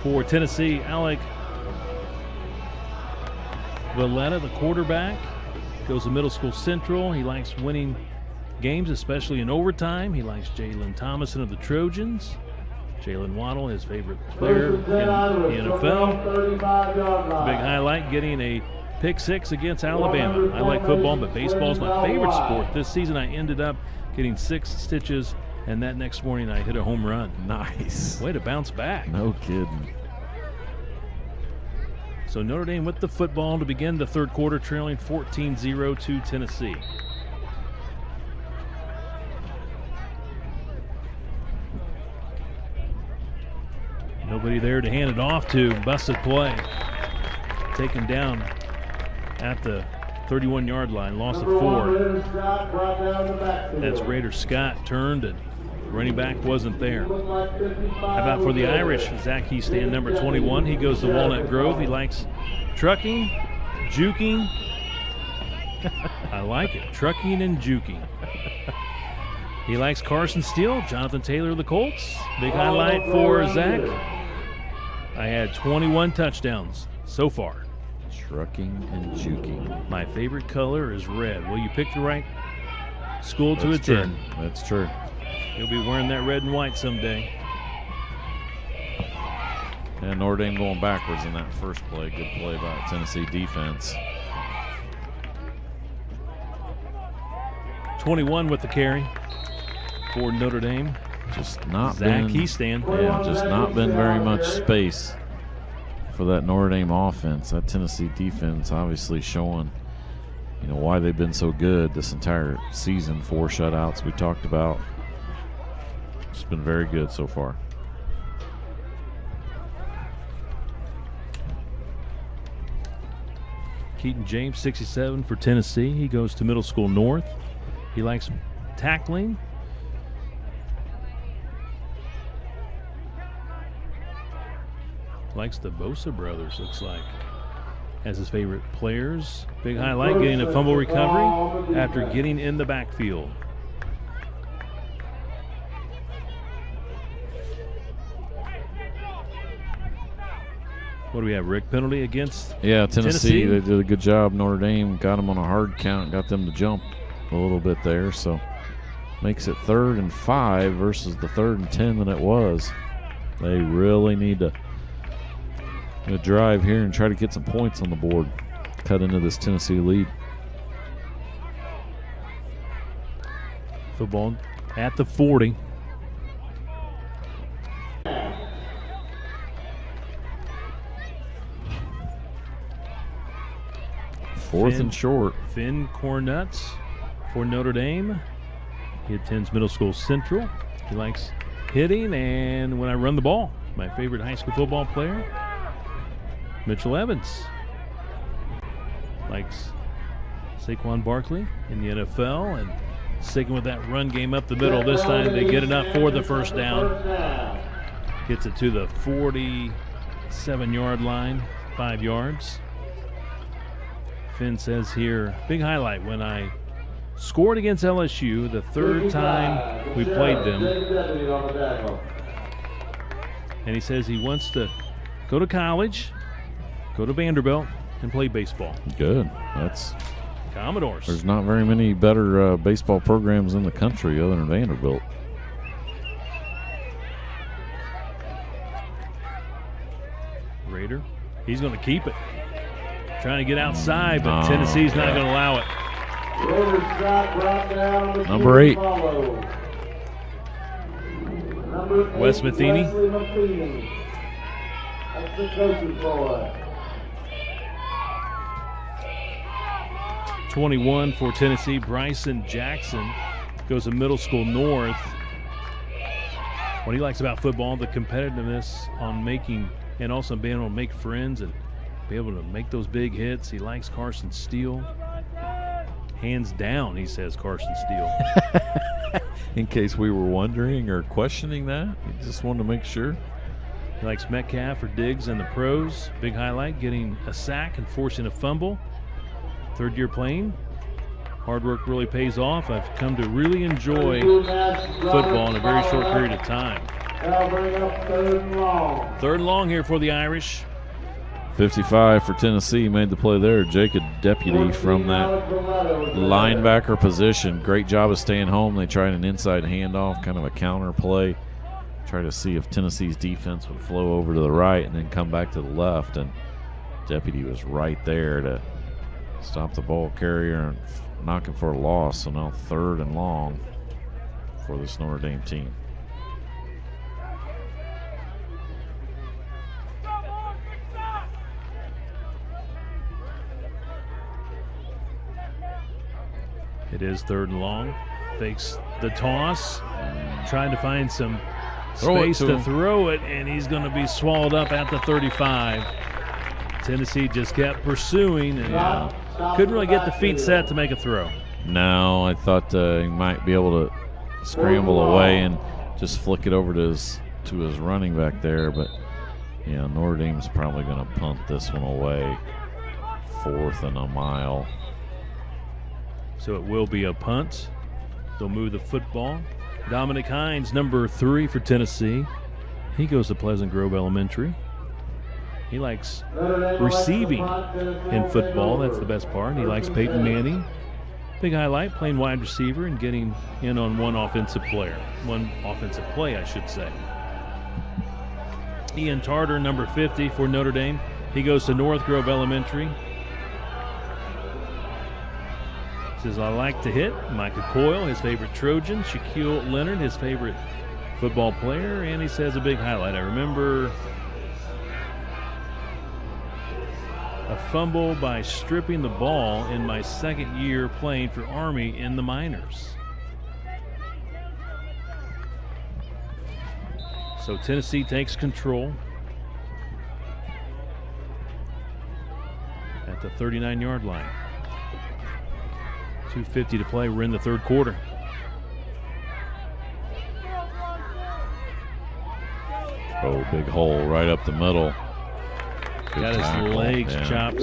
For Tennessee, Alec Valletta, the quarterback, goes to Middle School Central. He likes winning games, especially in overtime. He likes Jalen Thomason of the Trojans. Jalen Waddle, his favorite player in the NFL. Big highlight, getting a pick 6 against Alabama. I like football, but baseball is my favorite sport. This season I ended up getting 6 stitches, and that next morning I hit a home run. Nice. Way to bounce back. No kidding. So Notre Dame with the football to begin the third quarter, trailing 14-0 to Tennessee. Nobody there to hand it off to. Busted play. Taken down at the 31-yard line. Loss of 4. That's Raider Scott turned, and running back wasn't there. How about for the Irish? Zach Heastan, number 21. He goes to Walnut Grove. He likes trucking, juking. I like it. Trucking and juking. He likes Carson Steele, Jonathan Taylor of the Colts. Big highlight for Zach. I had 21 touchdowns so far. Trucking and juking. My favorite color is red. Will you pick the right school to That's attend? True. That's true. He'll be wearing that red and white someday. And Notre Dame going backwards in that first play. Good play by Tennessee defense. 21 with the carry for Notre Dame. Just not Zach been, Heastan. Yeah, just not been very much space for that Notre Dame offense. That Tennessee defense obviously showing, why they've been so good this entire season. 4 shutouts we talked about. It's been very good so far. Keaton James, 67 for Tennessee. He goes to Middle School North. He likes tackling. Likes the Bosa brothers, looks like, as his favorite players. Big highlight, getting a fumble recovery after getting in the backfield. What do we have, Rick? Penalty against Tennessee. They did a good job. Notre Dame got them on a hard count, got them to jump a little bit there. So makes it 3rd and 5 versus the 3rd and 10 that it was. They really need to drive here and try to get some points on the board. Cut into this Tennessee lead. Football at the 40. Fourth and short. Finn Cornuts for Notre Dame. He attends Middle School Central. He likes hitting and when I run the ball. My favorite high school football player, Mitchell Evans. Likes Saquon Barkley in the NFL and sticking with that run game up the middle. This time they get enough for the first down. Gets it to the 47-yard line, 5 yards. Finn says here, big highlight when I scored against LSU the 3rd time we played them. And he says he wants to go to college, go to Vanderbilt, and play baseball. Good. That's Commodores. There's not very many better baseball programs in the country other than Vanderbilt. Raider, he's going to keep it. Trying to get outside, but Tennessee's not going to allow it. Number 8. Wes Matheny. That's the coach's boy. 21 for Tennessee, Bryson Jackson goes to middle school north. What he likes about football, the competitiveness on making and also being able to make friends and be able to make those big hits. He likes Carson Steele. Hands down, he says Carson Steele. In case we were wondering or questioning that, he just wanted to make sure. He likes Metcalf or Diggs in the pros. Big highlight, getting a sack and forcing a fumble. Third year playing. Hard work really pays off. I've come to really enjoy football in a very short period of time. Third and long here for the Irish. 55 for Tennessee made the play there. Jacob Deputy from that linebacker position. Great job of staying home. They tried an inside handoff, kind of a counter play. Try to see if Tennessee's defense would flow over to the right and then come back to the left. And Deputy was right there to stop the ball carrier and knock him for a loss. So now third and long for this Notre Dame team. It is third and long. Fakes the toss. Trying to find some space to throw it, and he's going to be swallowed up at the 35. Tennessee just kept pursuing and couldn't really get the feet set to make a throw. No, I thought he might be able to scramble away and just flick it over to his running back there. But, yeah, Notre Dame's probably going to punt this one away. 4th and a mile. So it will be a punt. They'll move the football. Dominic Hines, number 3 for Tennessee. He goes to Pleasant Grove Elementary. He likes receiving in football. That's the best part. He likes Peyton Manning. Big highlight, playing wide receiver and getting in on one offensive play, I should say. Ian Tarter, number 50 for Notre Dame. He goes to North Grove Elementary. Says, I like to hit. Micah Coyle, his favorite Trojan. Shaquille Leonard, his favorite football player. And he says a big highlight. I remember a fumble by stripping the ball in my second year playing for Army in the minors. So Tennessee takes control at the 39-yard line. 2:50 to play. We're in the third quarter. Oh, big hole right up the middle. Good Got tackle. his legs chopped.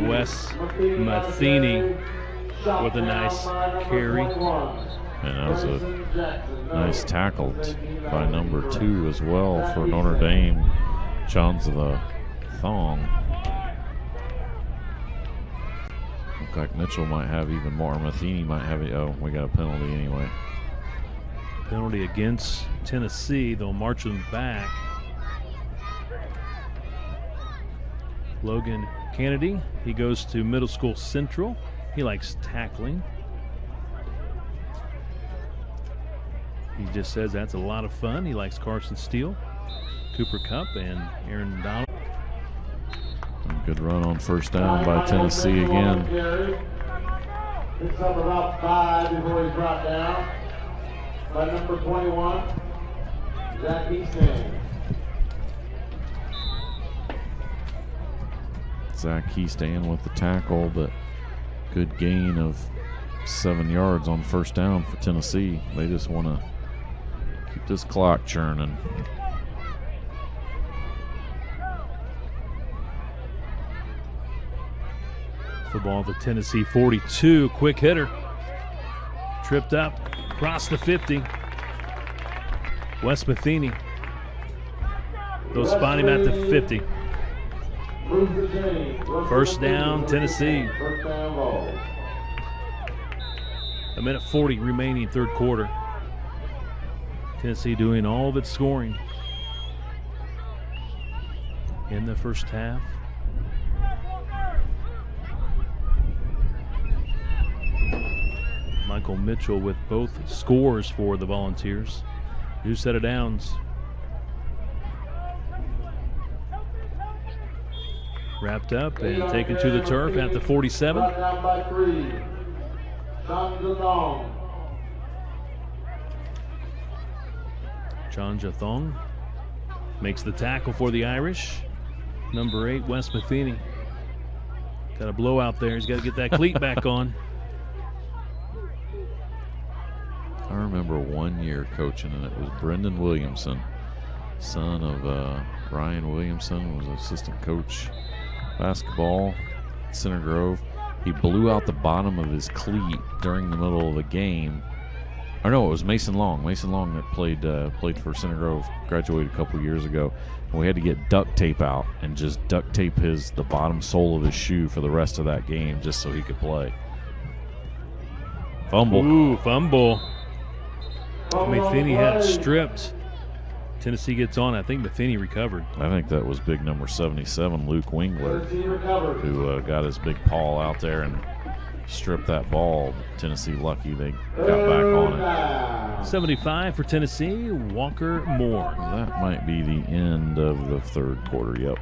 Wes Matheny with a nice carry. And that was a nice tackle by number 2 as well for Notre Dame. Johns of the Thong. Look like Mitchell might have even more. Matheny might have it. Oh, we got a penalty anyway. Penalty against Tennessee. They'll march them back. Logan Kennedy, he goes to Middle School Central. He likes tackling. He just says that's a lot of fun. He likes Carson Steele, Cooper Kupp, and Aaron Donald. Good run on first down by Tennessee again. Picks up about 5 before he's brought down by number 21, Zach Easton. Zach Keystan with the tackle, but good gain of 7 yards on first down for Tennessee. They just want to keep this clock churning. Football at the Tennessee 42. Quick hitter. Tripped up. Across the 50. Wes Matheny. They'll spot him at the 50. First down, Tennessee. A minute 40 remaining third quarter. Tennessee doing all of its scoring in the first half. Michael Mitchell with both scores for the Volunteers. New set of downs. Wrapped up and taken to the turf at the 47. Down by 3. Chanja Thong makes the tackle for the Irish. Number 8, Wes Matheny. Got a blowout there. He's got to get that cleat back on. I remember one year coaching, and it was Brendan Williamson, son of Ryan Williamson, was assistant coach basketball at Center Grove. He blew out the bottom of his cleat during the middle of the game. Or no, it was Mason Long. Mason Long that played for Center Grove, graduated a couple years ago. And we had to get duct tape out and just duct tape the bottom sole of his shoe for the rest of that game just so he could play. Fumble. Ooh, fumble. Matheny had it stripped. Tennessee gets on. I think Matheny recovered. I think that was big number 77, Luke Wingler, who got his big paw out there and stripped that ball. Tennessee lucky they got back on it. 75 for Tennessee, Walker Moore. That might be the end of the third quarter, yep.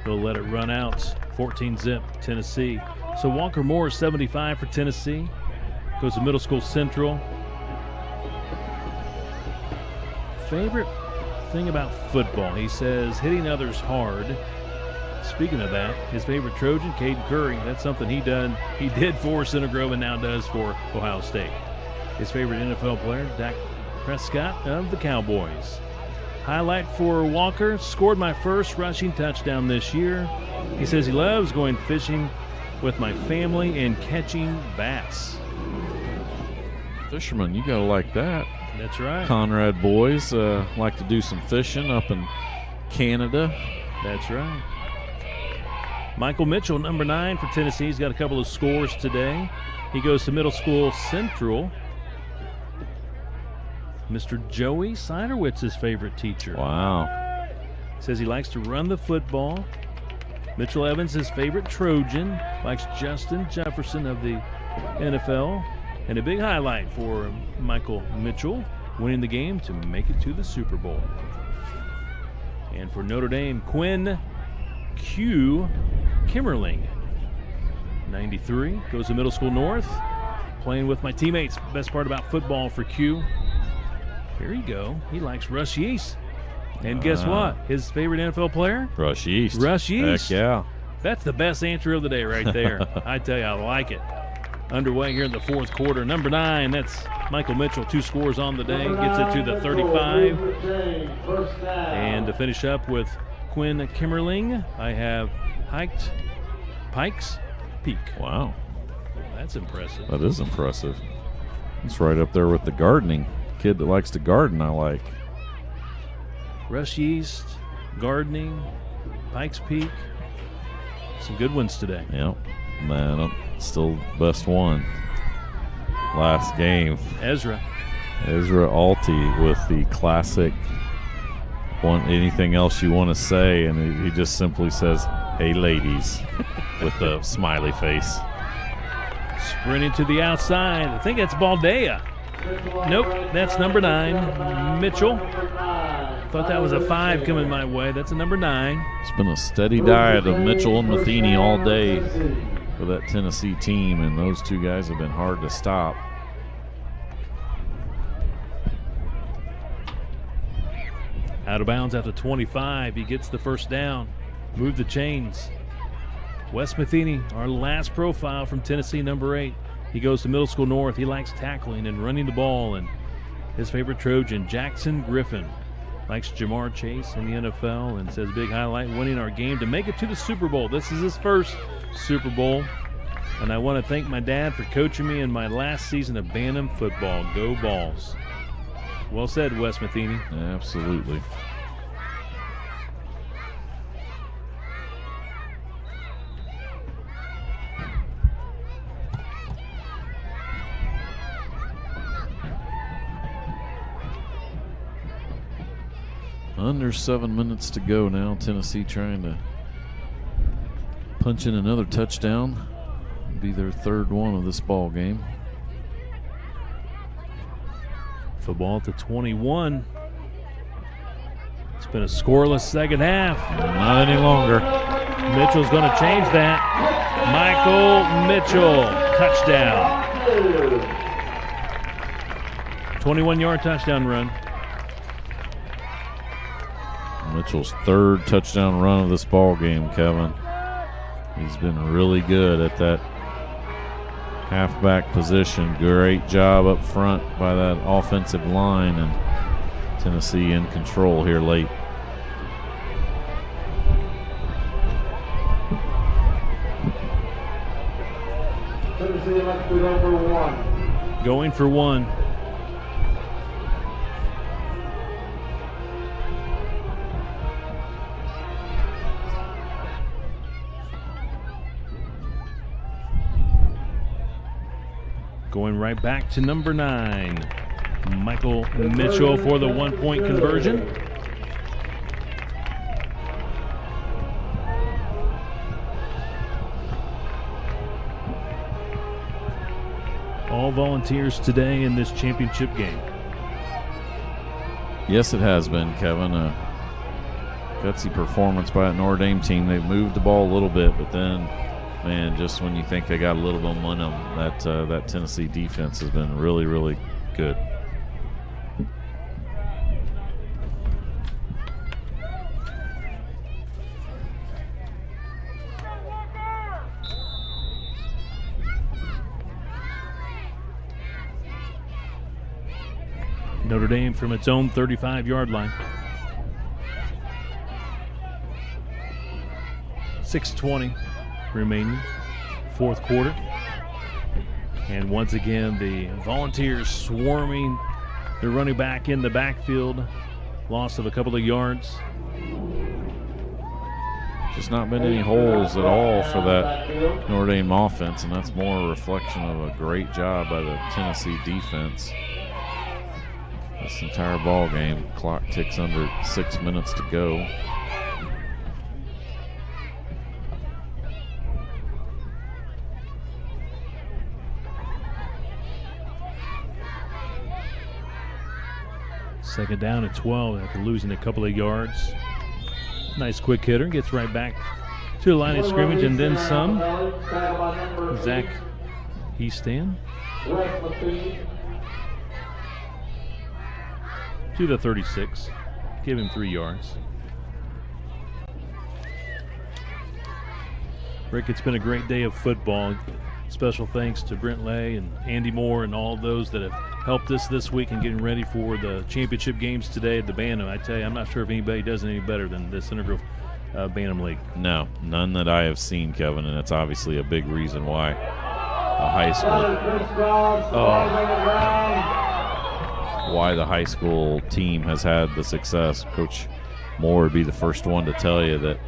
They'll let it run out. 14-zip, Tennessee. So Walker Moore, 75 for Tennessee. Goes to Middle School Central. Favorite thing about football, he says, hitting others hard. Speaking of that, his favorite Trojan, Caden Curry, that's something he did for Center Grove and now does for Ohio State. His favorite NFL player, Dak Prescott of the Cowboys. Highlight for Walker, scored my first rushing touchdown this year. He says he loves going fishing with my family and catching bass. Fisherman, you gotta like that. That's right. Conrad boys like to do some fishing up in Canada. That's right. Michael Mitchell, number 9 for Tennessee. He's got a couple of scores today. He goes to Middle School Central. Mr. Joey Seiderwitz's favorite teacher. Wow. Says he likes to run the football. Mitchell Evans, his favorite Trojan, likes Justin Jefferson of the NFL. And a big highlight for Michael Mitchell, winning the game to make it to the Super Bowl. And for Notre Dame, Quinn Q. Kimmerling, 93, goes to Middle School North. Playing with my teammates. Best part about football for Q. Here you go. He likes Rush Yeast. And guess what? His favorite NFL player? Rush Yeast. Rush Yeast. Heck yeah. That's the best answer of the day right there. I tell you, I like it. Underway here in the fourth quarter. Number 9, that's Michael Mitchell. 2 scores on the day. Gets it to the 35. And to finish up with Quinn Kimmerling, I have Pikes Peak. Wow. That's impressive. That is impressive. It's right up there with the gardening. Kid that likes to garden, I like. Rush Yeast, gardening, Pikes Peak. Some good ones today. Yep. Man, still best one. Last game. Ezra Alty with the classic anything else you want to say, and he just simply says, "Hey ladies," with the smiley face. Sprinting to the outside. I think that's Baldea. Nope, that's number 9, Mitchell. Thought that was a 5 coming my way. That's a number 9. It's been a steady diet of Mitchell and Matheny all day for that Tennessee team, and those two guys have been hard to stop. Out of bounds after 25. He gets the first down. Move the chains. Wes Matheny, our last profile from Tennessee, number 8. He goes to Middle School North. He likes tackling and running the ball. And his favorite Trojan, Jackson Griffin, likes Jamar Chase in the NFL and says big highlight, winning our game to make it to the Super Bowl. This is his first Super Bowl. And I want to thank my dad for coaching me in my last season of Bantam football. Go Balls. Well said, Wes Matheny. Absolutely. Under 7 minutes to go now. Tennessee trying to punch in another touchdown. It'll be their third one of this ball game. Football at the 21. It's been a scoreless second half. Not any longer. Mitchell's going to change that. Michael Mitchell, touchdown. 21-yard touchdown run. Mitchell's third touchdown run of this ball game, Kevin. He's been really good at that halfback position. Great job up front by that offensive line, and Tennessee in control here late. Tennessee elected over 1. Going for 1. Going right back to number 9. Michael Mitchell for the 1-point conversion. All volunteers today in this championship game. Yes, it has been, Kevin. A gutsy performance by that Notre Dame team. They've moved the ball a little bit, but then, man, just when you think they got a little momentum, that Tennessee defense has been really, really good. Notre Dame from its own 35-yard line. 6:20 remaining, fourth quarter. And once again, the Volunteers swarming the running back in the backfield. Loss of a couple of yards. Just not been any holes at all for that Notre Dame offense, and that's more a reflection of a great job by the Tennessee defense. This entire ball game, clock ticks under 6 minutes to go. Second down at 12 after losing a couple of yards. Nice quick hitter, gets right back to the line of scrimmage and then some. Zach Easton to the 36. Give him 3 yards. Rick, it's been a great day of football. Special thanks to Brent Lay and Andy Moore and all those that have helped us this week in getting ready for the championship games today at the Bantam. I tell you, I'm not sure if anybody does any better than this Integral Bantam League. No, none that I have seen, Kevin, and it's obviously a big reason why the high school team has had the success. Coach Moore would be the first one to tell you that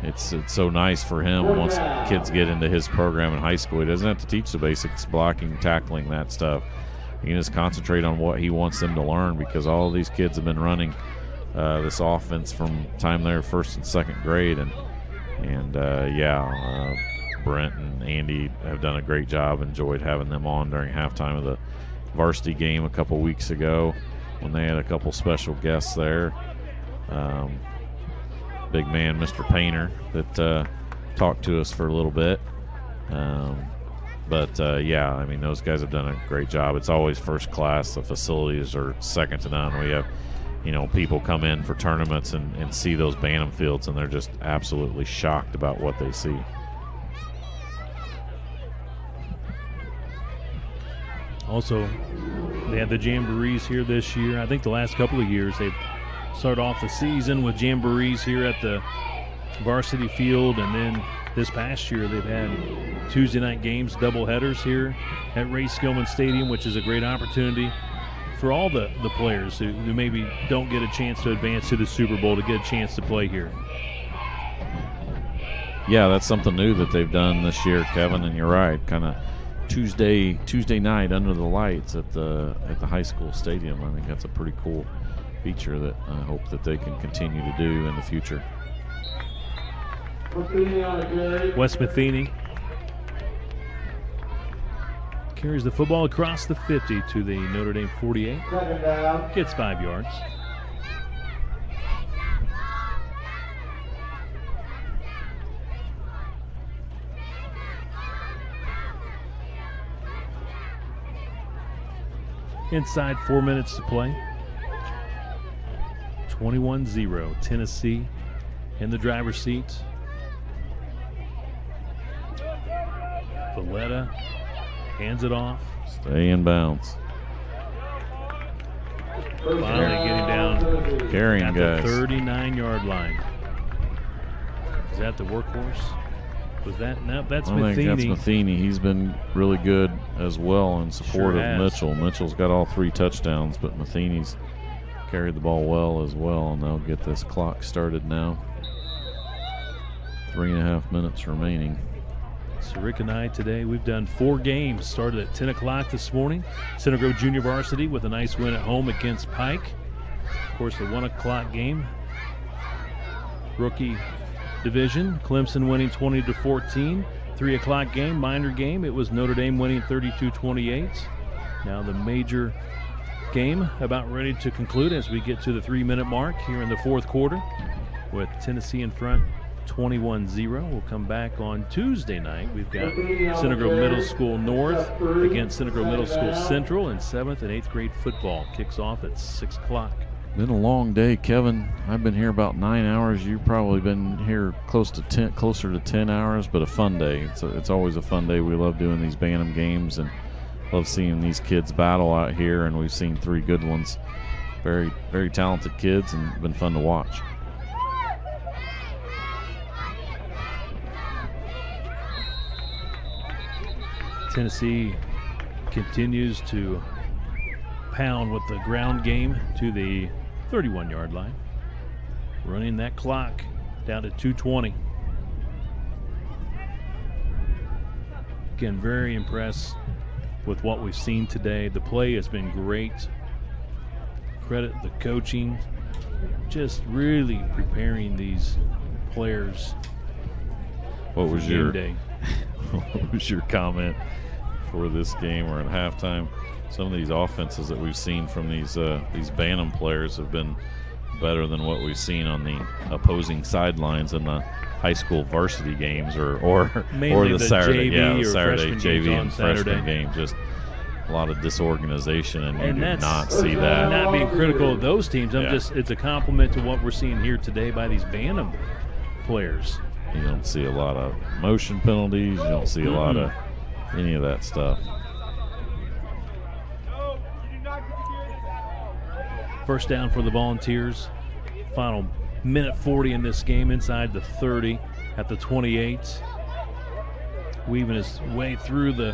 it's so nice for him once kids get into his program in high school. He doesn't have to teach the basics, blocking, tackling, that stuff. He can just concentrate on what he wants them to learn, because all of these kids have been running this offense from time they're first and second grade. Brent and Andy have done a great job. Enjoyed having them on during halftime of the varsity game a couple weeks ago when they had a couple special guests there. Big man, Mr. Painter, that talked to us for a little bit. Those guys have done a great job. It's always first class. The facilities are second to none. We have, people come in for tournaments and see those Bantam fields, and they're just absolutely shocked about what they see. Also, they had the Jamborees here this year. I think the last couple of years they've started off the season with Jamborees here at the varsity field, and then this past year they've had Tuesday night games, double headers here at Ray Skillman Stadium, which is a great opportunity for all the players who maybe don't get a chance to advance to the Super Bowl to get a chance to play here. Yeah, that's something new that they've done this year, Kevin, and you're right. Kind of Tuesday night under the lights at the high school stadium. I think that's a pretty cool feature that I hope that they can continue to do in the future. Wes Matheny Carries the football across the 50 to the Notre Dame 48. Second down. Gets 5 yards. Inside 4 minutes to play. 21-0. Tennessee in the driver's seat. Valletta hands it off. Stay in bounds. Finally getting down Carrying at guys. the 39-yard line. Is that the workhorse? Was that? No, that's I Matheny. think that's Matheny. He's been really good as well in support Sure of has. Mitchell. Mitchell's got all 3 touchdowns, but Matheny's carried the ball well as well, and they'll get this clock started now. 3.5 minutes remaining. So Rick and I today, we've done 4 games. Started at 10 o'clock this morning. Center Grove Junior Varsity with a nice win at home against Pike. Of course, the 1 o'clock game. Rookie division, Clemson winning 20-14. 3 o'clock game, minor game. It was Notre Dame winning 32-28. Now the major game about ready to conclude as we get to the 3-minute mark here in the 4th quarter with Tennessee in front 21-0. We'll come back on Tuesday night. We've got Center Grove Middle School North against Center Grove Middle School Central, and 7th and 8th grade football kicks off at 6 o'clock. Been a long day, Kevin. I've been here about 9 hours. You've probably been here closer to 10 hours, but a fun day. It's always a fun day. We love doing these Bantam games and love seeing these kids battle out here, and we've seen 3 good ones. Very, very talented kids, and been fun to watch. Tennessee continues to pound with the ground game to the 31-yard line. Running that clock down to 2:20. Again, very impressed with what we've seen today. The play has been great. Credit the coaching. Just really preparing these players What was for game your day. What was your comment for this game or at halftime? Some of these offenses that we've seen from these Bantam players have been better than what we've seen on the opposing sidelines in the high school varsity games or Mainly the the Saturday, JV or Saturday freshman JV games on and freshman Saturday. game. Just a lot of disorganization, and you do that's not see that. Not being critical of those teams. Yeah. It's a compliment to what we're seeing here today by these Bantam players. You don't see a lot of motion penalties. You don't see a lot of any of that stuff. First down for the Volunteers. Final minute 40 in this game, inside the 30 at the 28. Weaving his way through the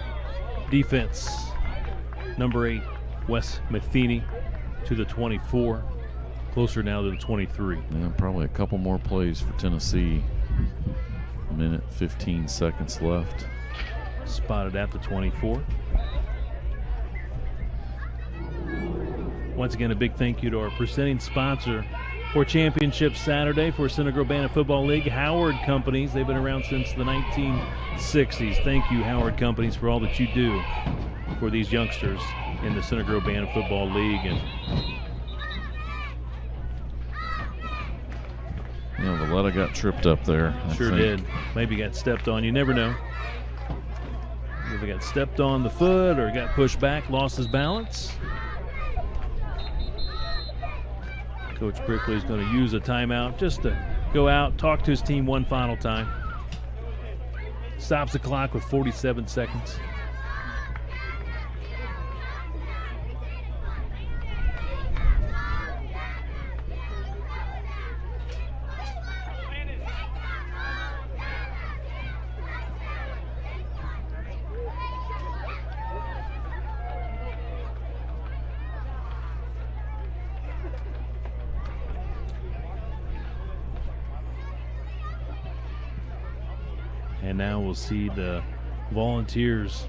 defense. Number 8, Wes Matheny, to the 24. Closer now to the 23. Yeah, probably a couple more plays for Tennessee. Minute 15 seconds left. Spotted at the 24. Once again, a big thank you to our presenting sponsor for Championship Saturday for Center Grove Bantam Football League, Howard Companies. They've been around since the 1960s. Thank you, Howard Companies, for all that you do for these youngsters in the Center Grove Bantam Football League. And Yeah, Valletta got tripped up there. I sure think. did. Maybe got stepped on. You never know. Either got stepped on the foot or got pushed back, lost his balance. Coach Brickley's going to use a timeout just to go out, talk to his team one final time. Stops the clock with 47 seconds. And now we'll see the Volunteers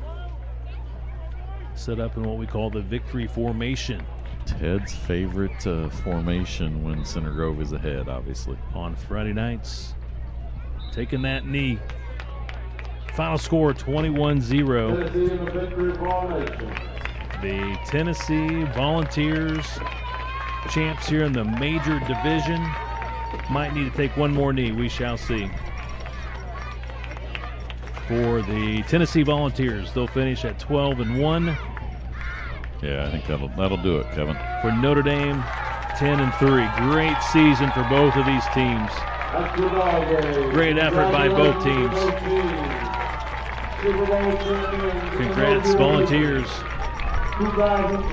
set up in what we call the victory formation. Ted's favorite formation when Center Grove is ahead, obviously. On Friday nights, taking that knee Final score 21-0. Tennessee in the victory formation. The Tennessee Volunteers, champs here in the major division, might need to take one more knee. We shall see. For the Tennessee Volunteers, they'll finish at 12-1. Yeah, I think that'll do it, Kevin. For Notre Dame, 10-3. Great season for both of these teams. Great effort by both teams. Congrats, Volunteers,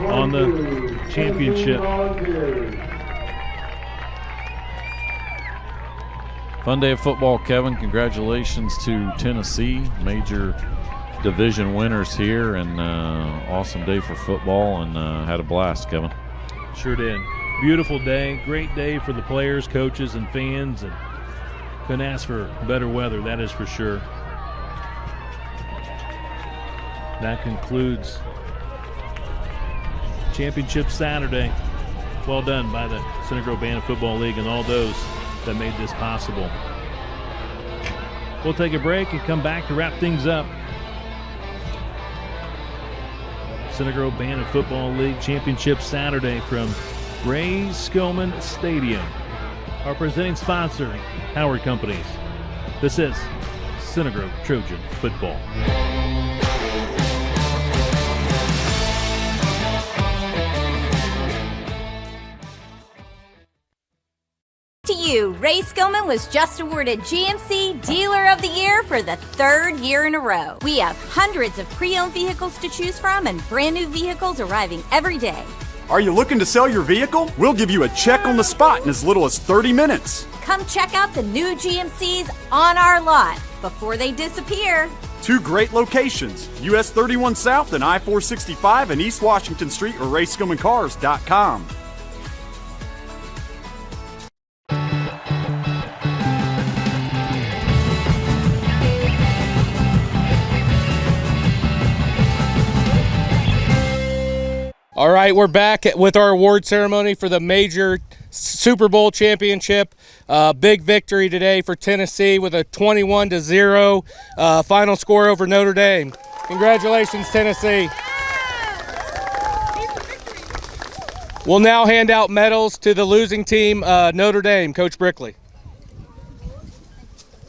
on the championship. Fun day of football, Kevin. Congratulations to Tennessee, major division winners here, and awesome day for football, and had a blast, Kevin. Sure did. Beautiful day, great day for the players, coaches, and fans, and couldn't ask for better weather, that is for sure. That concludes Championship Saturday. Well done by the Center Grove Band Football League and all those that made this possible. We'll take a break and come back to wrap things up. Center Grove Band Football League Championship Saturday from Ray Skillman Stadium. Our presenting sponsor, Howard Companies. This is Center Grove Trojan Football. To you, Ray Skillman was just awarded GMC Dealer of the Year for the third year in a row. We have hundreds of pre-owned vehicles to choose from and brand new vehicles arriving every day. Are you looking to sell your vehicle? We'll give you a check on the spot in as little as 30 minutes. Come check out the new GMCs on our lot before they disappear. 2 great locations, US 31 South and I-465 and East Washington Street or RaySkillmanCars.com. All right, we're back with our award ceremony for the major Super Bowl championship. Big victory today for Tennessee with a 21-0 final score over Notre Dame. Congratulations, Tennessee. We'll now hand out medals to the losing team, Notre Dame. Coach Brickley.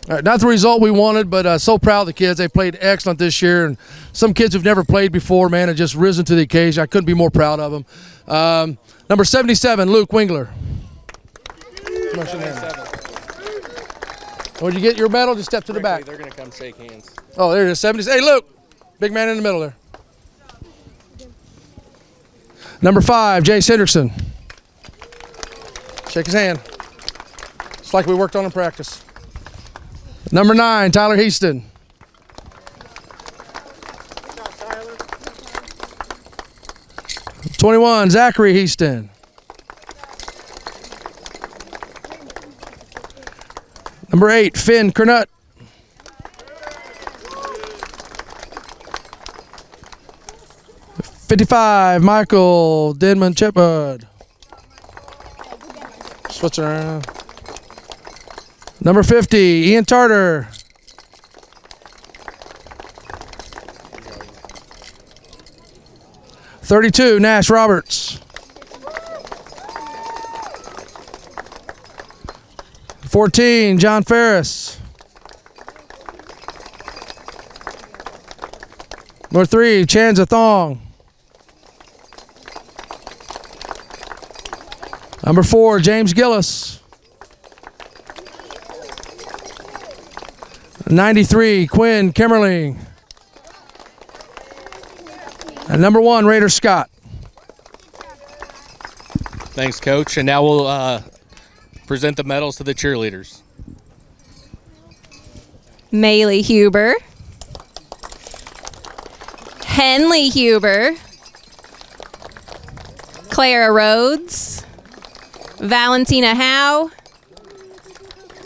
All right, not the result we wanted, but so proud of the kids. They played excellent this year, and some kids who've never played before, man, have just risen to the occasion. I couldn't be more proud of them. Number 77, Luke Wingler. When you get your medal, just step to the back. They're going to come shake hands. Oh, there it is, 70. Hey, Luke, big man in the middle there. Number 5, Jace Henderson. Shake his hand. It's like we worked on in practice. Number 9, Tyler Heaston. Tyler. 21, Zachary Heaston. Number 8, Finn Kernut. '55, Michael Denman Chipbud. Switching around. Number 50, Ian Tarter. '32, Nash Roberts. 14, John Ferris. Number 3, Chanza Thong. Number 4, James Gillis. 93, Quinn Kimmerling. And number 1, Raider Scott. Thanks, Coach. And now we'll present the medals to the cheerleaders. Maylee Huber. Henley Huber. Clara Rhodes. Valentina Howe.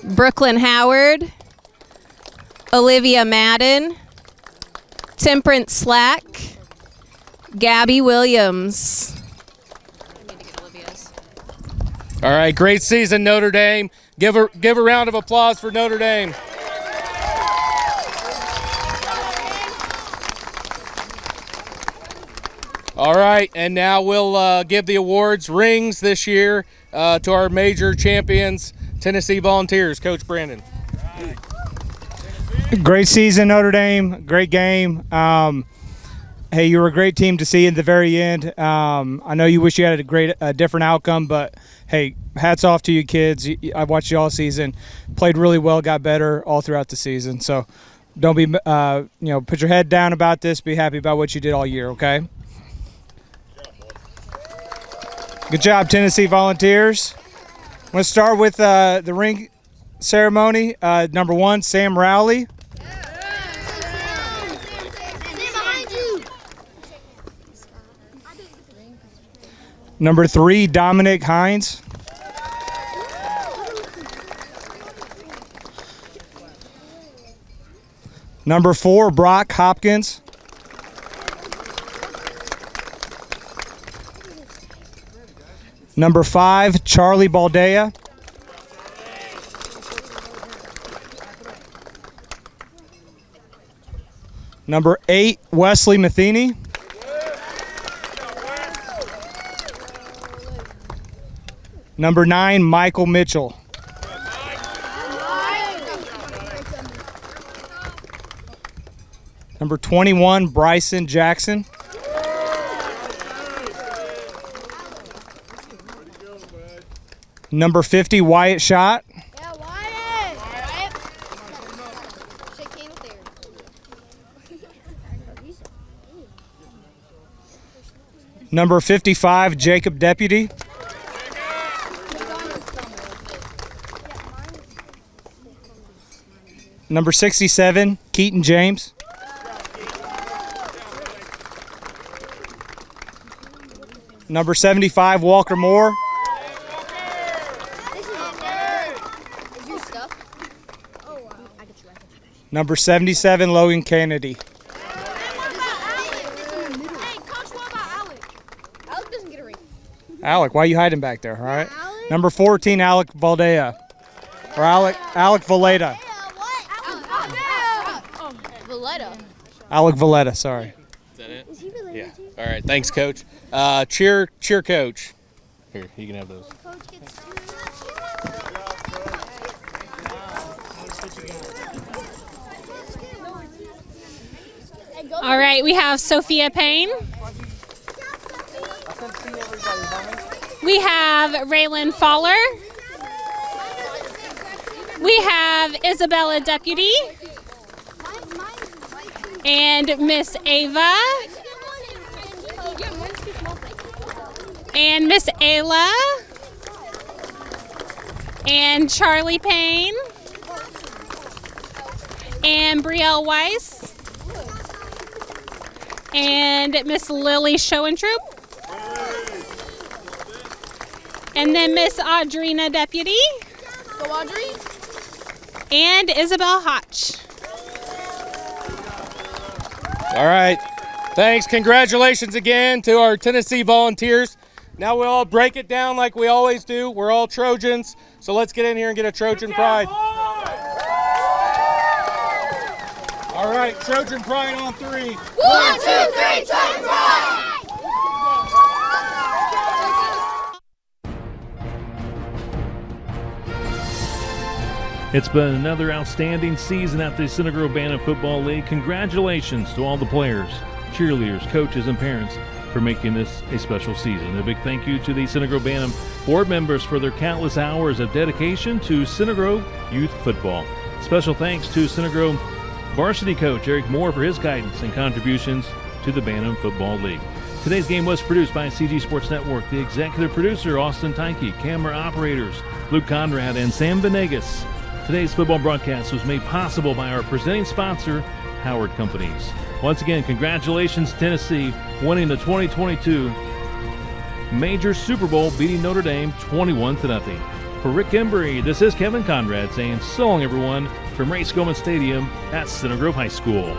Brooklyn Howard. Olivia Madden. Temperance Slack. Gabby Williams. All right, great season, Notre Dame. Give a round of applause for Notre Dame. All right, and now we'll give the awards rings this year to our major champions, Tennessee Volunteers. Coach Brandon. Great season, Notre Dame. Great game. Hey, you were a great team to see in the very end. I know you wish you had a different outcome, but hey, hats off to you kids. I watched you all season. Played really well, got better all throughout the season. So don't be, put your head down about this. Be happy about what you did all year, okay? Good job, Tennessee Volunteers. I'm going to start with the ring ceremony. Number 1, Sam Rowley. Number 3, Dominic Hines. Number 4, Brock Hopkins. Number 5, Charlie Baldea. Number 8, Wesley Matheny. Number 9, Michael Mitchell. Number 21, Bryson Jackson. Number 50, Wyatt Schott. Yeah, Wyatt. Shake hands there. Number 55, Jacob Deputy. Number 67, Keaton James. Number 75, Walker Moore. Number 77, Logan Kennedy. Hey, Coach, what about Alec? Alec doesn't get a ring. Alec, why are you hiding back there, all right? Number 14, Alec Valdea. Or Alec Valletta. Valletta. Alec Valletta, sorry. Is that it? Is he related to you? All right, thanks, Coach. Cheer, Coach. Here, you can have those. All right, we have Sophia Payne. We have Raylan Fowler. We have Isabella Deputy. And Miss Ava. And Miss Ayla. And Charlie Payne. And Brielle Weiss. And Miss Lily Schoentroop. And then Miss Audrina Deputy. Go Audrey. And Isabel Hotch. All right. Thanks. Congratulations again to our Tennessee Volunteers. Now we'll all break it down like we always do. We're all Trojans. So let's get in here and get a Trojan Pride. All right, Trojan Pride on 3. 1, 2, 3, Trojan Pride! It's been another outstanding season at the Center Grove Bantam Football League. Congratulations to all the players, cheerleaders, coaches, and parents for making this a special season. A big thank you to the Center Grove Bantam board members for their countless hours of dedication to Center Grove youth football. Special thanks to Center Grove varsity coach Eric Moore for his guidance and contributions to the Bantam Football League. Today's game was produced by CG Sports Network. The executive producer, Austin Tyke, camera operators, Luke Conrad and Sam Venegas. Today's football broadcast was made possible by our presenting sponsor, Howard Companies. Once again, congratulations, Tennessee, winning the 2022 Major Super Bowl, beating Notre Dame 21-0. For Rick Embry, this is Kevin Conrad saying so long, everyone, from Ray Scoman Stadium at Center Grove High School.